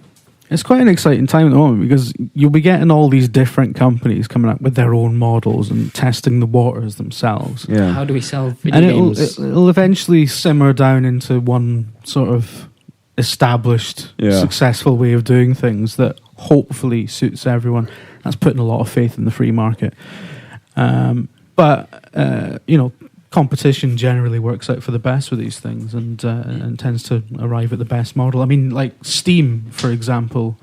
It's quite an exciting time at the moment because you'll be getting all these different companies coming up with their own models and testing the waters themselves.
Yeah.
How do we sell video
And
games?
it'll eventually simmer down into one sort of established, successful way of doing things that hopefully suits everyone. That's putting a lot of faith in the free market. But competition generally works out for the best with these things and tends to arrive at the best model. I mean, like Steam, for example,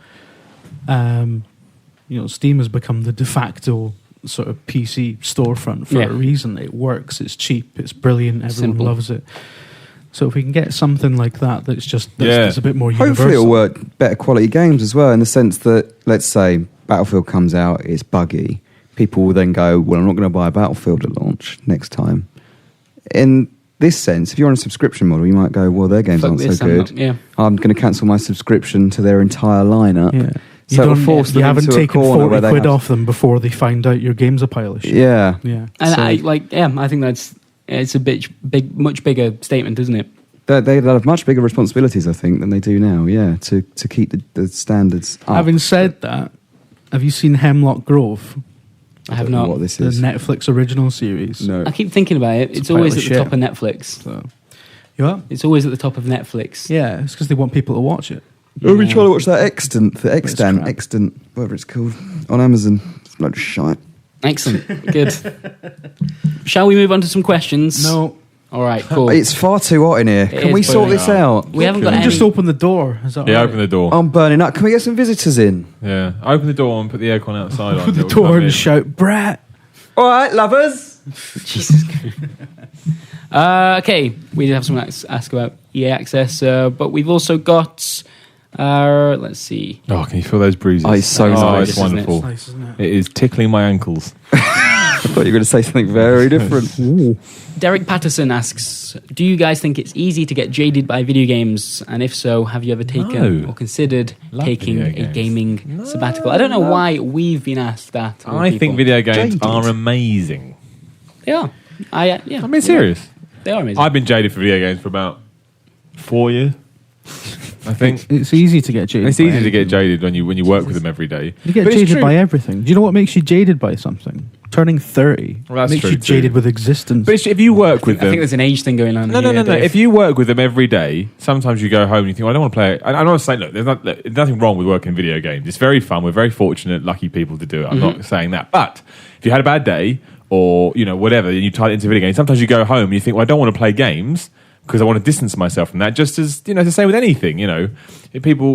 Steam has become the de facto sort of PC storefront for a reason. It works, it's cheap, it's brilliant, everyone
Simple.
loves it. So if we can get something like that that's a bit more universal.
Hopefully it'll work better quality games as well, in the sense that, let's say, Battlefield comes out, it's buggy. People will then go, well, I'm not going to buy a Battlefield at launch next time. In this sense, if you're on a subscription model, you might go, well, their games aren't so good. I'm going to cancel my subscription to their entire lineup.
Yeah.
So it'll force them
You haven't
into a
taken
corner
40
where they
quid
have-
off them before they find out your game's a pile of shit.
Yeah.
Yeah.
And
So-
I think it's a much bigger statement, isn't it?
They have much bigger responsibilities, I think, than they do now, to keep the standards up.
Having said that, have you seen Hemlock Grove?
I have
don't know
not.
what this
The
is.
Netflix original series.
No.
I keep thinking about it. It's
a pile
always
of
at the
shit.
top of Netflix.
So, you are?
It's always at the top of Netflix.
Yeah, it's because they want people to watch it.
Are we trying to watch that Extant,
crap.
whatever it's called, on Amazon? It's a load of shite.
Excellent. Good. Shall we move on to some questions?
No.
All right, cool.
It's far too hot in here. Can
is
we sort
burning
this out?
We haven't got
You
any...
just open the door. Is that
Yeah,
all right?
open the door.
I'm burning up. Can we get some visitors in?
Yeah, open the door and put the aircon outside.
Open the door and shout, Brett!
All right, lovers.
Jesus Christ. Okay, we did have someone ask about EA Access, but we've also got... let's see.
Oh, can you feel those bruises?
Oh, it's so
Oh,
nice,
it's
isn't it?
wonderful.
It's nice, isn't it?
It is tickling my ankles.
thought you were going to say something very different.
Derek Patterson asks, do you guys think it's easy to get jaded by video games? And if so, have you ever taken
No.
or considered
Love
taking
video
a
games.
gaming sabbatical? I don't know why we've been asked that. of
I
people.
think video games
Jaded.
are amazing.
They are. Yeah.
I'm being serious.
They are amazing.
I've been jaded for video games for about 4 years, I think.
It's easy to get jaded.
It's
by
easy to get
anything.
jaded when you work with them every day.
You get
But it's
jaded
true.
by everything. Do you know what makes you jaded by something? Turning 30
Well, that's
makes
true
you
too.
jaded with existence.
But if you work with
I think
them,
there's an age thing going on.
no.
here, Dave.
If you work with them every day, sometimes you go home and you think, well, I don't want to play it. I'm not saying, look, there's nothing wrong with working in video games. It's very fun. We're very fortunate, lucky people to do it. I'm not saying that. But if you had a bad day or, whatever, and you tie it into video games, sometimes you go home and you think, well, I don't want to play games because I want to distance myself from that. Just as, it's the same with anything,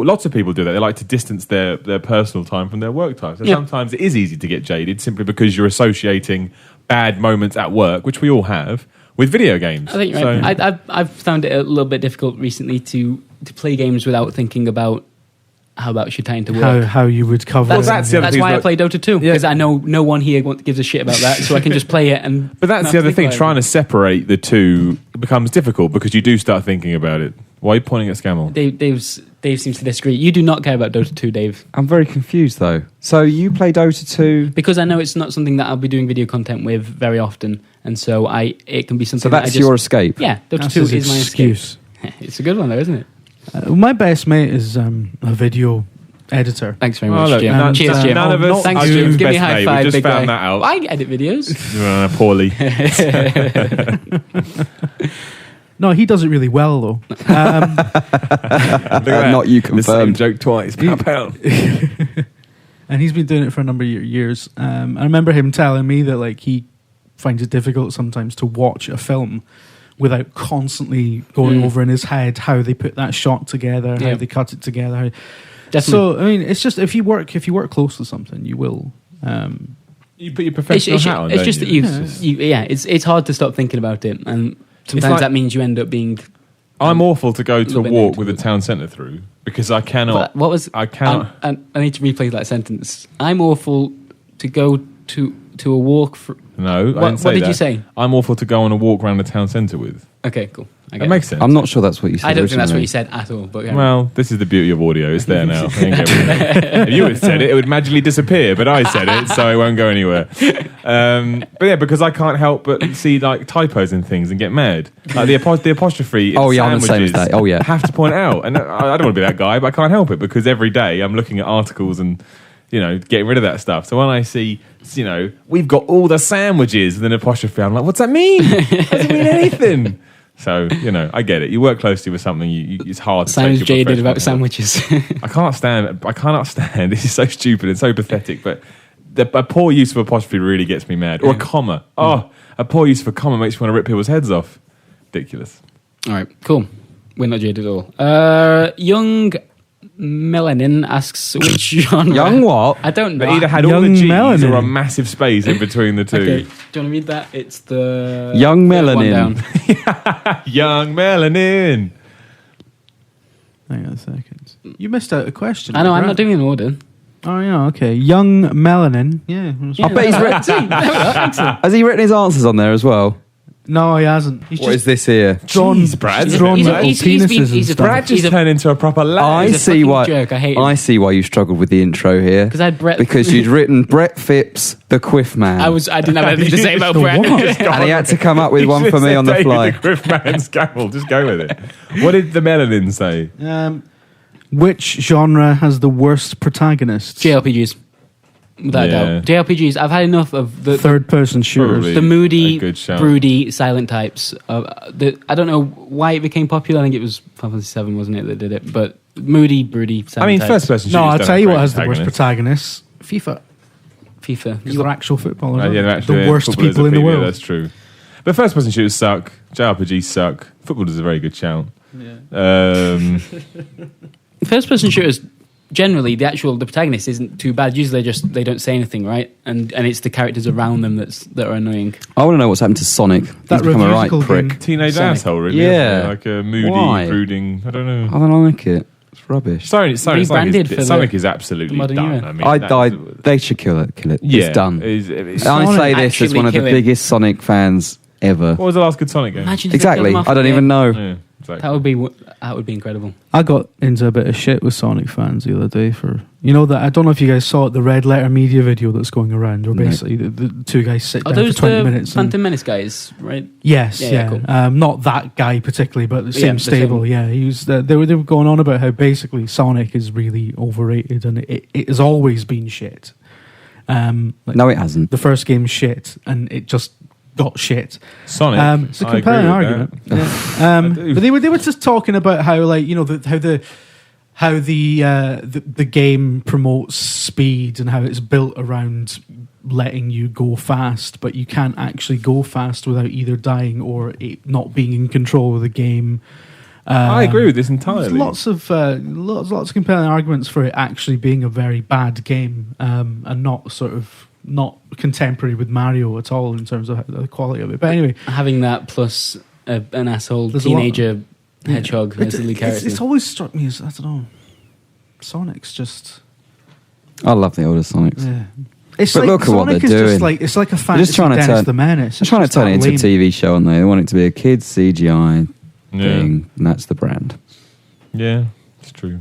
lots of people do that. They like to distance their personal time from their work time. So sometimes it is easy to get jaded simply because you're associating bad moments at work, which we all have, with video games.
I think you're right. I've found it a little bit difficult recently to play games without thinking about how about should tie into work.
how you would cover
Well, that's the other
That's
thing
why I
about-
play Dota 2, because I know no one here gives a shit about that, so I can just play it.
But that's
not
the other
think
thing,
about it.
trying to separate the two becomes difficult because you do start thinking about it. Why are you pointing at Scammell?
Dave seems to disagree. You do not care about Dota 2, Dave.
I'm very confused though. So you play Dota 2?
Because I know it's not something that I'll be doing video content with very often, and so it can be something
So
that
that's
I just...
your escape?
Yeah, Dota
That's
2
his
is my escape.
excuse.
It's a good one though, isn't it?
My best mate is a video editor.
Thanks very
Oh,
much,
look,
Jim.
none-
Cheers,
none
Jim.
of us
Thanks,
are
Jim.
Jim's
Give me a
best
high
mate. We
five,
just
big
found
guy.
that out.
I edit videos.
Poorly.
No, he does it really well though.
Look at that.
Not you
The same
confirmed.
joke twice. Pow, pow.
And he's been doing it for a number of years. I remember him telling me that he finds it difficult sometimes to watch a film without constantly going over in his head how they put that shot together, how they cut it together.
Definitely.
So I mean, it's just if you work close to something, you will.
You put your professional hat on,
It's
don't
just that it's hard to stop thinking about it, and sometimes
like-
that means you end up being.
I'm awful to go to a
little bit
walk
into
with a
it.
town centre through because I cannot.
What was?
I cannot.
I need to replay that sentence. I'm awful to go to a walk.
No, I didn't say
what did
that.
you say?
I'm awful to go on a walk around the town centre with.
Okay, cool. I get
That
it.
makes sense.
I'm not sure that's what you said.
I don't think that's what
originally.
you said at all. But yeah.
Well, this is the beauty of audio. It's there now. I ain't get rid of it. If you had said it, it would magically disappear. But I said it, so it won't go anywhere. But yeah, because I can't help but see typos in things and get mad. Like the apostrophe. In
Oh, yeah, I'm the same as
sandwiches,
that. Oh, yeah.
I have to point out, and I don't want to be that guy, but I can't help it because every day I'm looking at articles and getting rid of that stuff. So when I see, we've got all the sandwiches with an apostrophe, I'm like, what's that mean? Doesn't mean anything. So, I get it. You work closely with something, it's hard to
Simon's
take your
jaded about
professional-
sandwiches.
I cannot stand. This is so stupid and so pathetic, but a poor use of apostrophe really gets me mad. Or a comma. Oh, a poor use of a comma makes me want to rip people's heads off. Ridiculous.
All right, cool. We're not jaded at all. Young Melanin asks which genre.
Young what?
I don't know.
They either had all the
Young
G's
melanin.
or a massive space in between the two.
Okay, do you want to read that? It's the
Young
third one
Melanin.
down.
Young melanin.
Hang on a second. You missed out a question.
I know. I'm
right?
not doing it in order.
Oh yeah, okay. Young melanin. Yeah.
I bet he's written. Has he written his answers on there as well?
No, he hasn't. He's
What is this here?
drawn,
Jeez, Brad.
drawn
He's a-
little
he's
penises
been-
and
he's a
stuff.
Brad just
He's a-
turned into a proper lad.
I
He's a
see
fucking
why.
jerk. I hate him.
I see why you struggled with the intro here.
Because I had Brett.
Because you'd written Brett Phipps, the Quiff Man.
I didn't have anything to say about
The
Brett.
what?
and he had to come up with
You
one
should
for me
have
on the
said
fly.
David the Griffman's Camel. Just go with it. What did the melanin say?
Which genre has the worst protagonists?
JRPGs, without a doubt. JRPGs. I've had enough of the
Third-person shooters.
Probably.
the moody,
A good shout.
broody, silent types. I don't know why it became popular. I think it was Final Fantasy VII, wasn't it, that did it? But moody, broody, silent types.
first person.
No, I'll tell you what has the worst protagonists. FIFA.
FIFA.
These are actual footballers.
Yeah, they're
aren't
actually
the worst
footballers
people
are
in the
people,
world.
That's true. But first person shooters suck. JRPGs suck. Football is a very good shout.
First-person shooters. Generally, the protagonist isn't too bad. Usually, they don't say anything, right? And it's the characters around them that are annoying.
I want to know what's happened to Sonic. He's
That
become a right
musical
prick.
game.
Teenage
Sonic.
asshole, really.
Yeah.
Like a moody,
Why?
brooding. I don't know.
I don't like it.
What's
rubbish.
Rebranded for
Sonic
the
is absolutely
modern
done.
era.
I mean,
They should kill it.
Yeah,
It's done.
it's-
I only say
Sonic
this as one of the
actually kill it.
biggest Sonic fans ever.
what was the last good Sonic game?
Imagine if they killed
Exactly.
them off
I don't
at the
even
end.
know.
Yeah, exactly.
That would be incredible.
I got into a bit of shit with Sonic fans the other day for that. I don't know if you guys saw it, the Red Letter Media video that's going around, where
No.
basically the two guys sit
Are
down
those
for 20
the
minutes.
Phantom Menace guys, right?
Yes,
Yeah,
yeah.
cool.
Not that guy particularly, but the
Yeah,
same
the
stable.
same.
Yeah, he was. They were going on about how basically Sonic is really overrated and it has always been shit. Like
No, it hasn't.
the first game's shit, and it just got shit.
Sonic.
It's a
I agree
compelling
with
argument.
that.
Yeah.
I do.
But they were just talking about how, like, how the game promotes speed and how it's built around letting you go fast, but you can't actually go fast without either dying or it not being in control of the game.
I agree with this
There's
entirely.
lots of compelling arguments for it actually being a very bad game, and not contemporary with Mario at all in terms of the quality of it. But anyway,
Having that plus an asshole
There's a lot-
teenager hedgehog as the lead character.
it's always struck me as, I don't know, Sonic's just...
I love the older Sonics.
Yeah. It's
But
like
look at what
Sonic
they're
is just
doing.
like, it's like a
They're
fantasy
just trying to
Dennis
turn.
the Menace.
They're trying to turn it into a TV show, aren't they? They want it to be a kids CGI thing, and that's the brand.
Yeah, it's true.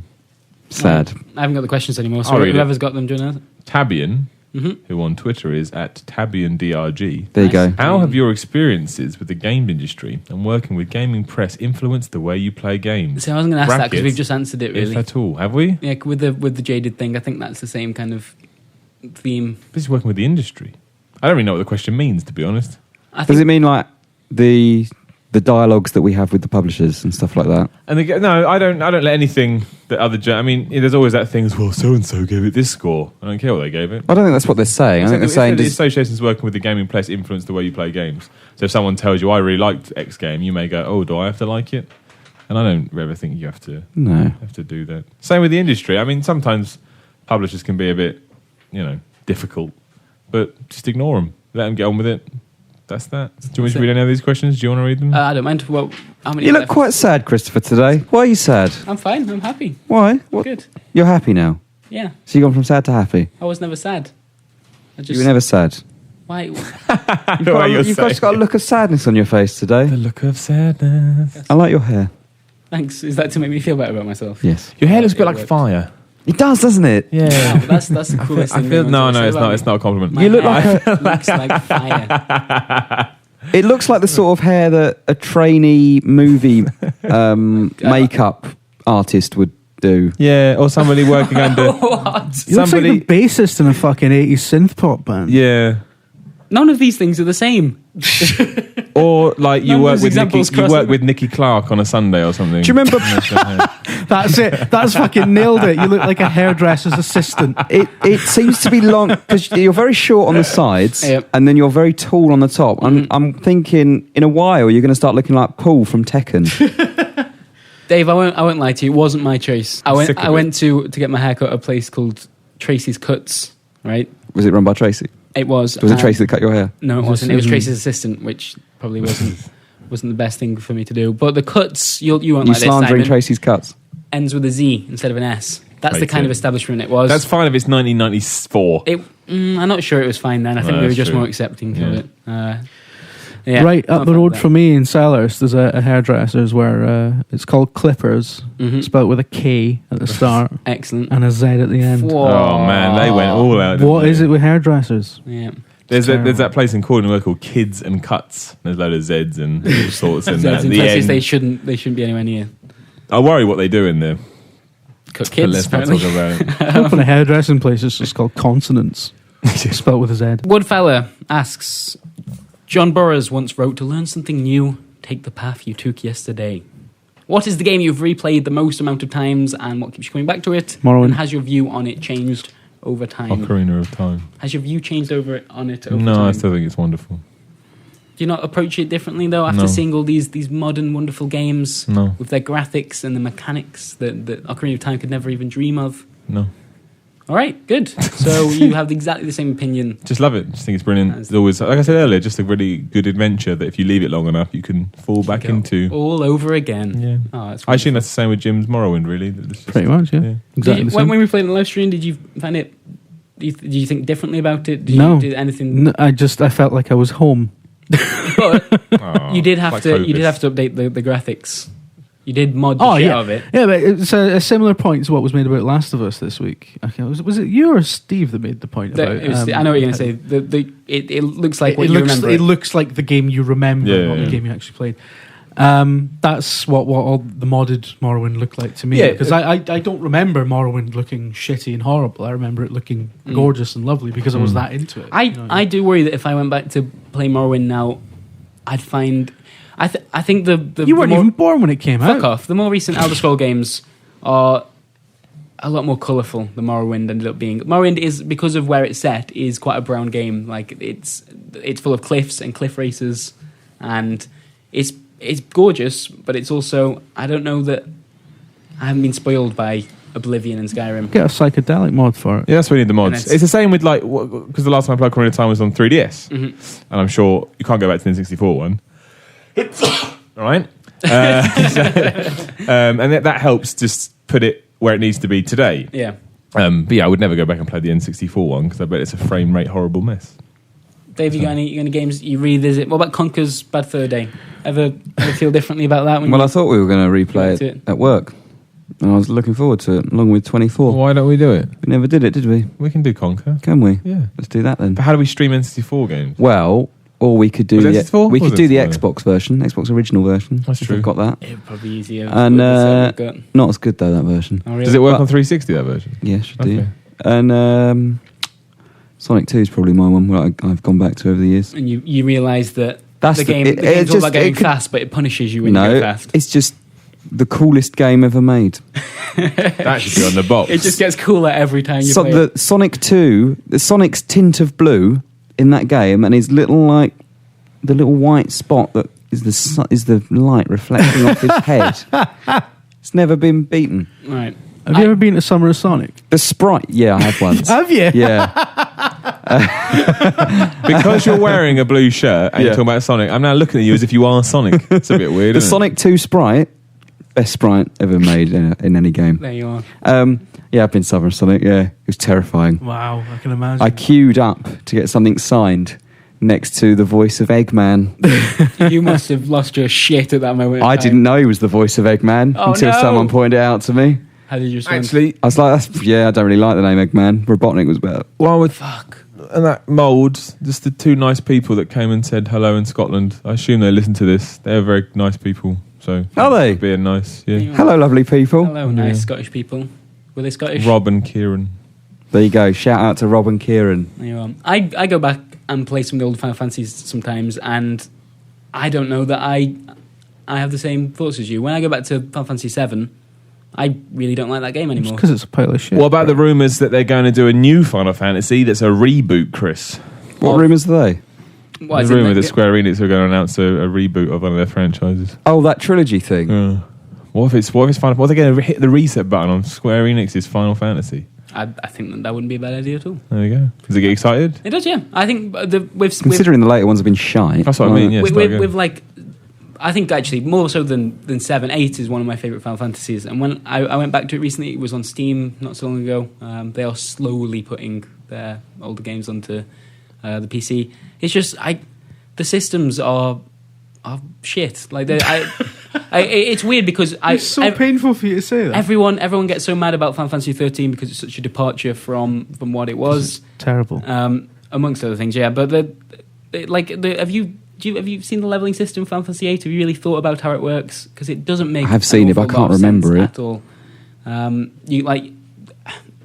Sad.
I haven't got the questions anymore, so
I'll read it.
whoever's got them, do you know?
Tabian,
Mm-hmm.
who on Twitter is at TabianDRG.
There you
Nice.
go.
How have your experiences with the game industry and working with gaming press influenced the way you play games?
So I was going to ask that because
Brackets,
we've just answered it, really.
If at all, have we?
Yeah, with the jaded thing, I think that's the same kind of theme.
This is working with the industry. I don't really know what the question means, to be honest.
I
Does
think
it mean like the dialogues that we have with the publishers and stuff like that?
And no, I don't let anything that other. I mean, there's always that thing as well. So and so gave it this score. I don't care what they gave it.
I don't think that's what they're saying. I think they're saying
the
does,
associations working with the gaming press influence the way you play games. So if someone tells you I really liked X game, you may go, "Oh, do I have to like it?" And I don't ever think you have to
no.
do that. Same with the industry. I mean, sometimes publishers can be a bit, difficult, but just ignore them. Let them get on with it. That's that. Do you want me to read any of these questions? Do you want to read them?
I don't mind. Well, how many
You look
left?
quite sad, Christopher, today. Why are you sad?
I'm fine. I'm happy.
Why? What?
Good.
You're happy now.
Yeah.
So you've gone from sad to happy.
I was never sad.
You were never sad.
Why?
You've got a look of sadness on your face today.
The look of sadness.
I like your hair.
Thanks. Is that to make me feel better about myself?
Yes.
Your hair looks a bit
It
like
works.
fire.
It does, doesn't it?
Yeah.
Wow, that's the coolest
I
thing.
feel,
anyone
no,
can say
it's
about
not
me.
a compliment.
My
You look
hair
like
looks like fire.
It looks like the sort of hair that a trainee movie makeup artist would do.
Yeah, or somebody working under
What?
He looks like
somebody.
the bassist in a fucking 80s synth pop band.
Yeah.
None of these things are the same.
Or like you
None of
work
those
with Nikki,
examples
you
cross
work
over.
with Nikki Clark on a Sunday or something.
Do you remember-
That's it. That's fucking nailed it. You look like a hairdresser's assistant.
It seems to be long because you're very short on the sides,
Yep.
and then you're very tall on the top. I'm thinking in a while you're going to start looking like Paul from Tekken.
Dave, I won't lie to you. It wasn't my choice. I
Sick of
went to get my haircut at a place called Tracy's Cuts. Right?
Was it run by Tracy?
It was.
Was it Tracy that cut your hair?
No, it
Was
wasn't.
it-
It was Tracy's assistant, which probably wasn't the best thing for me to do. But the cuts, you won't
You
like this.
slandering
Simon,
Tracy's cuts.
ends with a Z instead of an S. That's the
Right,
kind
yeah.
of establishment it was.
That's fine if it's 1994.
I'm not sure it was fine then. I think
No,
we were
that's
just
true.
more accepting
Yeah.
of it. Yeah,
Right
not
up the
fun
road
with
from me in Sellers, there's a hairdresser's where it's called Clippers,
that. Mhm.
spelled with a K at the start
Excellent.
and a Z at the end.
Whoa.
Oh man, they went all out.
What
didn't
is
they?
it with hairdressers?
Yeah.
There's
terrible.
that place in Croydon where called Kids and Cuts. There's a load of Z's and all sorts in
So
that.
it's
At
in
the
places
end,
they shouldn't be anywhere near.
I worry what they do in there.
Cut
But
kids,
let's not
apparently.
talk about it.
I open a hairdressing place, it's just called Consonants, spelled with a Z.
Woodfella asks, John Burroughs once wrote, to learn something new, take the path you took yesterday. What is the game you've replayed the most amount of times and what keeps you coming back to it?
Morrowind.
And has your view on it changed over time?
Ocarina of Time.
Has your view changed on it over
No,
time?
I still think it's wonderful.
Do you not approach it differently though after
No.
seeing all these modern wonderful games
No,
with their graphics and the mechanics that Ocarina of Time could never even dream of?
no.
All right, good. So you have exactly the same opinion.
Just love it. Just think it's brilliant. It's always, like I said earlier, just a really good adventure that if you leave it long enough, you can fall back into.
All over again.
Yeah.
Oh, that's
I assume that's the same with Jim's Morrowind, really.
Pretty much, yeah. Exactly.
When we played in the live stream, did you find it? Did you think differently about it?
No.
Did anything?
No, I felt like I was home.
But you did have
like
to. You did
Hobus.
have to update the graphics. You did mod the shit out of it.
Yeah, but it's a similar point to what was made about Last of Us this week. Okay, was it you or Steve that made the point about?
I know what you're going to say. It looks like what you remember.
It looks like the game you remember, not the game you actually played. That's what all the modded Morrowind looked like to me.
Yeah,
Because I don't remember Morrowind looking shitty and horrible. I remember it looking gorgeous and lovely because I was that into it.
I do worry that if I went back to play Morrowind now, I'd find. I think the
you weren't even born when it came out.
Fuck off. The more recent Elder Scroll games are a lot more colourful than Morrowind ended up being. Morrowind is, because of where it's set, is quite a brown game. Like it's full of cliffs and cliff races, and it's gorgeous, but it's also, I don't know that I haven't been spoiled by Oblivion and Skyrim.
Get a psychedelic mod for it.
Yeah, that's why we need the mods. It's the same with, like, because the last time I played Ocarina of Time was on 3DS, and I'm sure you can't go back to the N64 one. All right, and that helps just put it where it needs to be today.
Yeah.
But yeah, I would never go back and play the N64 one because I bet it's a frame rate horrible mess.
Dave, you got any games you revisit? What about Conker's Bad Fur Day? Ever feel differently about that?
Well, I thought we were going to replay it at work, and I was looking forward to it, along with 24.
Why don't we do it?
We never did it, did we?
We can do Conker.
Can we?
Yeah.
Let's do that then.
But how do we stream N64 games?
Well, or we could do
Was it
the
N64?
we
Was
could
it
do the
N64?
Xbox version, Xbox original version.
That's
if
true.
I've got that.
It would probably be easier.
And
with the
not as good though, that version.
Oh, really?
Does it work
But-
on 360, that version?
Yeah, should
Okay.
do. And Sonic 2 is probably my one where I've gone back to over the years.
And you realise that
That's
the
the-
game.
it-
The game's
it
all about
just-
getting
it could-
fast, but it punishes you when you go fast.
It's just the coolest game ever made.
That should be on the box.
It just gets cooler every time you play it.
The Sonic 2, the Sonic's tint of blue in that game, and his little the little white spot that is the light reflecting off his head. It's never been beaten.
Right.
Have you ever been to Summer of Sonic?
The sprite, yeah, I have once.
Have you?
Yeah.
Because you're wearing a blue shirt and you're talking about Sonic, I'm now looking at you as if you are Sonic. It's a bit weird,
The
isn't
Sonic 2 sprite, best sprite ever made in any game.
There you are.
Yeah, I've been to Summer of Sonic, yeah. It was terrifying.
Wow, I can imagine.
I queued up to get something signed next to the voice of Eggman.
You must have lost your shit at that moment.
I didn't know he was the voice of Eggman
Oh,
until
no.
someone pointed it out to me.
How did you respond?
Actually,
I was like, I don't really like the name Eggman. Robotnik was better.
well, with
Fuck.
and that mould, just the two nice people that came and said hello in Scotland. I assume they listen to this. They're very nice people. So
Are they?
being nice, yeah.
Hello, lovely people.
Hello, nice Scottish people. Were they Scottish?
Rob and Kieran.
There you go. Shout out to Rob and Kieran.
There you are. I go back and play some of the old Final Fantasies sometimes, and I don't know that I have the same thoughts as you. When I go back to Final Fantasy VII, I really don't like that game anymore.
because it's a pile of shit.
What about the rumours that they're going to do a new Final Fantasy that's a reboot, Chris?
What rumours are they?
What, as
The
in
rumour
the-
that Square Enix are going to announce a reboot of one of their franchises.
Oh, that trilogy thing.
What if it's Final? What are they going to hit the reset button on Square Enix's Final Fantasy?
I think that wouldn't be a bad idea at all.
There you go. Does it get excited?
It does, yeah. I think with
Considering the later ones have been shite.
That's what I mean. Yeah,
with like, I think actually more so than 7, 8 is one of my favourite Final Fantasies. And when I went back to it recently, it was on Steam not so long ago. They are slowly putting their older games onto the PC. It's just the systems are shit. Like it's weird because
It's so painful for you to say that.
everyone gets so mad about Final Fantasy 13 because it's such a departure from what it was.
Terrible.
Amongst other things, yeah. But have you seen the leveling system in Final Fantasy 8? Have you really thought about how it works? Because it doesn't make.
I have seen it, but I can't remember it
at all.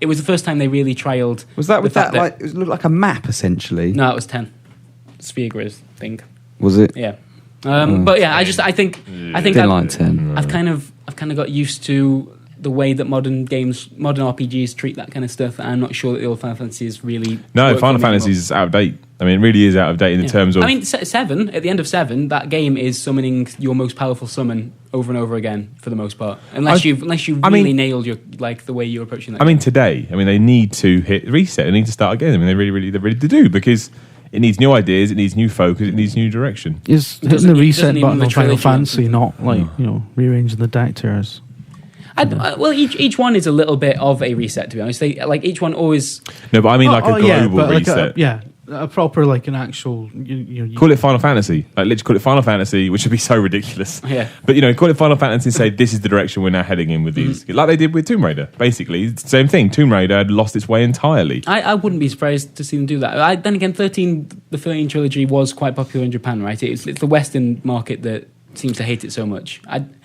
It was the first time they really trialed.
Was that with
the fact
that, it looked like a map, essentially?
No, it was 10. Sphere Grid thing.
Was it?
Yeah. But yeah, I think
Didn't like 10.
I've kind of got used to the way that modern RPGs treat that kind of stuff, I'm not sure that the old Final Fantasy is really.
No, Final Fantasy is out of date. I mean, it really is out of date in terms of.
I mean, 7 at the end of 7, that game is summoning your most powerful summon over and over again for the most part, unless you really nailed your the way you're approaching that.
I mean, today, they need to hit reset. They need to start again. I mean, they really do because. It needs new ideas, it needs new focus, it needs new direction.
Is hitting the reset button on Final Fantasy not rearranging the deck tiers?
Well, each one is a little bit of a reset, to be honest. Each one always.
No, but I mean a global reset.
A proper an actual. You
call it Final Fantasy. Literally call it Final Fantasy, which would be so ridiculous.
Yeah.
But call it Final Fantasy and say this is the direction we're now heading in with these, like they did with Tomb Raider. Basically, same thing. Tomb Raider had lost its way entirely.
I wouldn't be surprised to see them do that. Then again, the 13 trilogy was quite popular in Japan, right? It's the Western market that seems to hate it so much.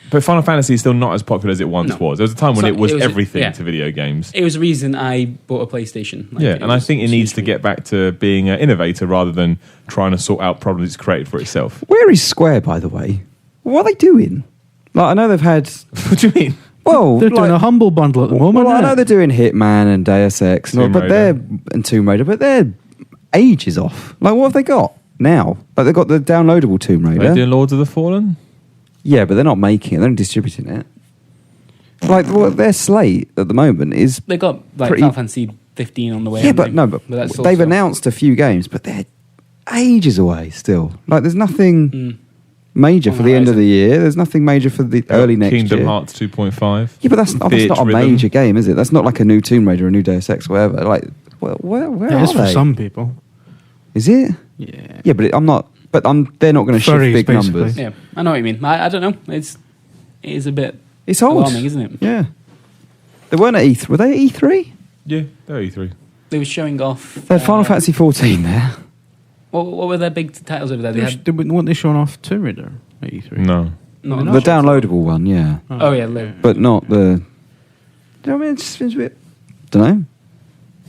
But Final Fantasy is still not as popular as it once was. There was a time when it was everything to video games.
It was the reason I bought a PlayStation.
And I think it needs to get back to being an innovator rather than trying to sort out problems it's created for itself.
Where is Square, by the way? What are they doing? I know they've had...
What do you mean?
Well, they're doing a Humble Bundle at the moment.
Well, I know they're doing Hitman and Deus Ex and Tomb Raider, but they're ages off. What have they got now? They've got the downloadable Tomb Raider.
They're doing Lords of the Fallen?
Yeah, but they're not making it. They're not distributing it. Their slate at the moment is
they got Final Fantasy 15 on the way.
Yeah, but they've announced a few games, but they're ages away still. There's nothing major for the end of the year. There's nothing major for the early next year.
Kingdom Hearts 2.5.
Yeah, but that's not a major game, is it? That's not like a new Tomb Raider or a new Deus Ex, whatever. Where
it is for some people.
Is it?
Yeah.
Yeah, but I'm not. But they're not going to shift big
basically.
numbers.
Yeah, I know what you mean. I don't know. It is a bit.
It's old,
alarming, isn't it?
Yeah. They weren't at E3. Were they at E3?
Yeah, they're E3.
They were showing off.
They had Final Fantasy 14 there.
What were their big titles over there?
Weren't they showing off Tomb Raider at E3?
No.
The downloadable one, yeah.
Oh yeah,
but not the. Do you know what I mean? It just seems a bit. Don't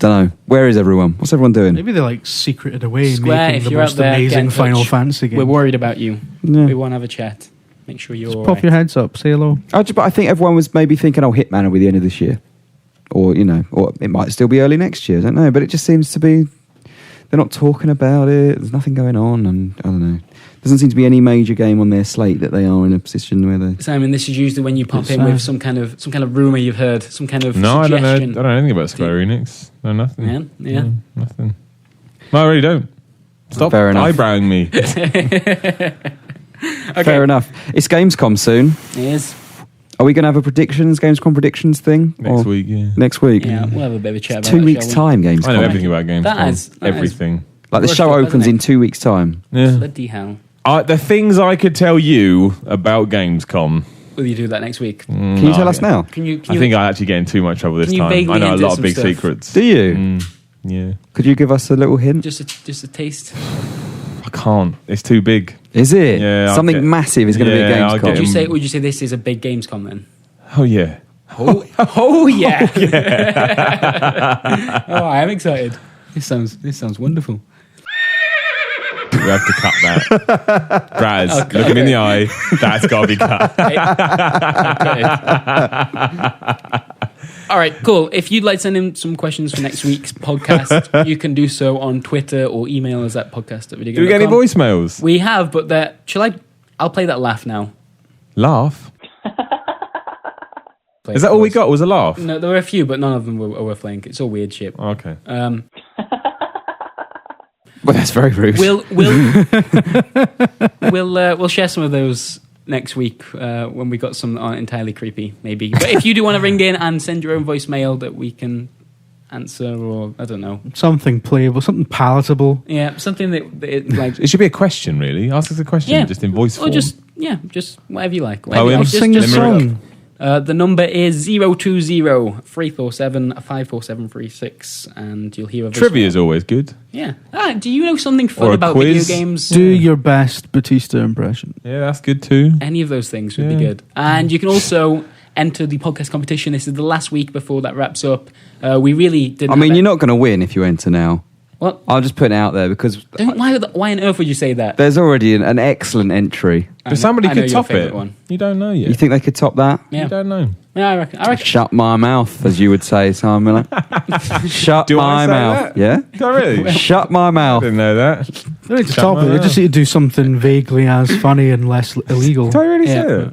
know. Where is everyone? What's everyone doing?
Maybe they're secreted away,
Square,
making the most amazing Final Fantasy game.
We're worried about you.
Yeah.
We want to have a chat. Make sure you're.
Just pop your heads up. Say hello.
But I think everyone was maybe thinking, Hitman will be the end of this year, or or it might still be early next year. I don't know, but it just seems to be. They're not talking about it. There's nothing going on, and I don't know. Doesn't seem to be any major game on their slate that they are in a position where they.
Simon, this is usually when you pop in with some kind of rumor you've heard, some kind of
No,
suggestion.
I don't know anything about Square Enix. No, nothing.
Yeah.
No, nothing. No, I really don't. Stop
Fair enough.
eyebrowing me.
Okay.
Fair enough. It's Gamescom soon.
It is.
Are we going to have a Gamescom predictions thing?
Next week, yeah.
Next week?
Yeah, we'll have a bit of a chat about
2
it,
weeks'
shall we?
time, Gamescom.
I know everything about Gamescom.
That is
everything.
The show opens in 2 weeks' time.
Yeah.
Bloody hell.
The things I could tell you about Gamescom.
Will you do that next week?
Can you tell us now?
Can you
I think I actually get in too much trouble this
Can you
time.
vaguely
I know a
hint
lot
at
of big
some stuff?
secrets.
Do you?
Yeah.
Could you give us a little hint?
just a taste?
I can't. It's too big.
Is it?
Yeah,
Something massive is going to be at
I'll
Gamescom.
get
Would you say this is a big Gamescom then?
Oh, yeah.
Oh yeah. Oh, I am excited. This sounds wonderful.
We have to cut that. Braz, look him in the eye. That's got to be cut.
All right, cool. If you'd like to send in some questions for next week's podcast, you can do so on Twitter or email us at podcast@videogamer.com.
Do we get any voicemails?
We have, but I'll play that laugh now.
Laugh? Is that all we got? Was a laugh?
No, there were a few, but none of them were worth playing. It's all weird shit.
Okay.
Well, that's very rude.
We'll share some of those next week when we got some that aren't entirely creepy, maybe. But if you do want to ring in and send your own voicemail that we can answer, or I don't know,
something playable, something palatable.
Yeah, something that
it should be a question, really. Ask us a question, just in voice form.
Or just whatever you like.
Poem,
sing a song.
The number is 020-347-54736, and you'll hear a voicemail.
Trivia is always good.
Yeah. Do you know something fun
Or a
about
quiz.
video games?
Do your best Batista impression.
Yeah, that's good too.
Any of those things would be good. And you can also enter the podcast competition. This is the last week before that wraps up. We really didn't.
I mean, you're not going to win if you enter now.
What?
I'll just put it out there because...
Why on earth would you say that?
There's already an excellent entry
But somebody
I know
could
your
top
favourite
it.
one.
You don't know yet.
You think they could top that?
Yeah.
You don't know.
Yeah, I reckon.
Shut my mouth, as you would say, Simon Miller. Shut
Do
my
I say
mouth.
that?
Yeah?
Do I really?
Shut my
I
mouth.
didn't know that.
They don't need to
Shut
top
my
it. They
mouth.
just need to do something vaguely as funny and less illegal.
Did I really
Yeah.
say it?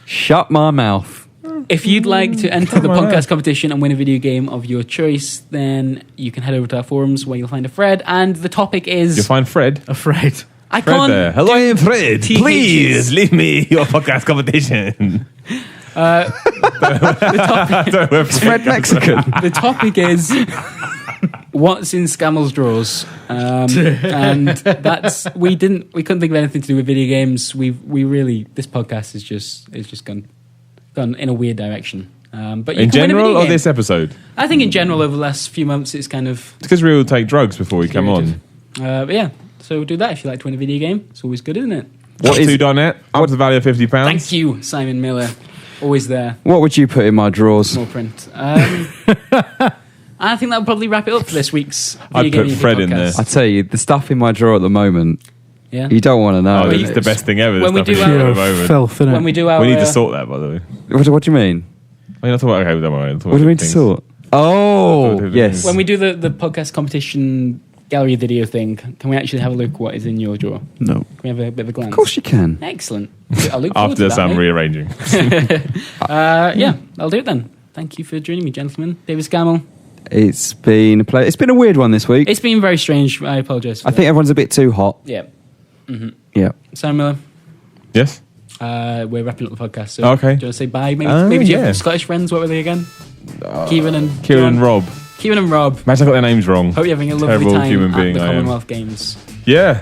Shut my mouth.
If you'd like to enter the
Come on,
podcast competition and win a video game of your choice, then you can head over to our forums where you'll find a thread, and the topic is...
You'll find Fred.
Afraid.
I
Fred
can't
there. Hello, I am Fred.
THs.
Please leave me your podcast competition.
It's Fred Mexican.
The topic is what's in Scammel's drawers, and that's we couldn't think of anything to do with video games. We really this podcast is just gone in a weird direction. But you
In
can win a
general
video
or
game.
this episode?
I think in general over the last few months it's kind of
It's because we all take drugs before we come on.
but yeah. So do that if you like to win a video game. It's always good, isn't it?
What is-
Top2.net. What's the value of £50?
Thank you, Simon Miller. Always there.
What would you put in my drawers?
Small print. I think that would probably wrap it up for this week's
I'd
Video
put
Game
Fred
podcast.
in there.
I tell you, the stuff in my drawer at the moment,
Yeah.
you don't want to know.
Oh,
But
it's the best thing ever.
when
When
we
we
do
at
our-
the
Pure
moment.
filth, innit?
When we do our
We need to sort that, by the way.
What do you mean?
We're not talking about, okay, don't worry.
What do you mean to sort? Oh,
Things.
yes.
when we do the podcast competition gallery video thing, can we actually have a look what is in your drawer?
No.
Can we have a bit of a glance?
Of course you can.
Excellent. I'll look forward
After
to
this,
that,
I'm
mate.
rearranging.
Yeah, I'll do it then. Thank you for joining me, gentlemen. David Scammell.
It's been a play. It's been a weird one this week.
It's been very strange. I apologise.
I think everyone's a bit too hot.
Yeah.
Yeah.
Simon Miller,
Yes?
we're wrapping up the podcast. So
Okay.
do you want to say bye? Maybe,
Oh,
maybe do you
yeah.
have Scottish friends? What were they again? Kieran and
Kieran and Rob.
Kieran and Rob.
Imagine I got their names wrong.
Hope you're having a lovely
Terrible
time
human
at
being
the
I am.
Commonwealth Games.
Yeah.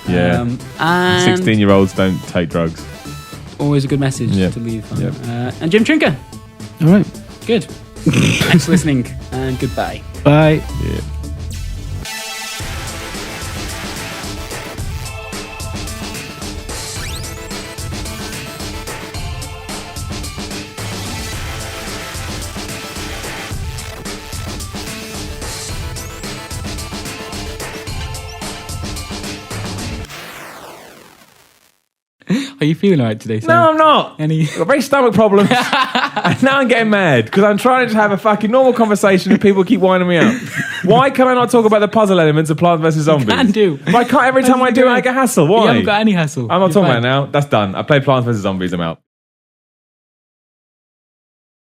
And
16-year-olds don't take drugs.
always a good message
Yep.
to leave on.
Yep.
And Jim Trinker.
All right.
Good. Thanks for listening, and goodbye.
Bye.
Yeah.
Are you feeling alright today, Sam?
No, I'm not.
Any?
I've got very stomach problems. And now I'm getting mad because I'm trying to just have a fucking normal conversation and people keep winding me up. Why can I not talk about the puzzle elements of Plants vs. Zombies?
Can do.
Why can't every time I do it, I get hassle?
You
Why?
haven't got any hassle.
I'm not
You're
talking
fine.
about it now. That's done. I played Plants vs. Zombies. I'm out.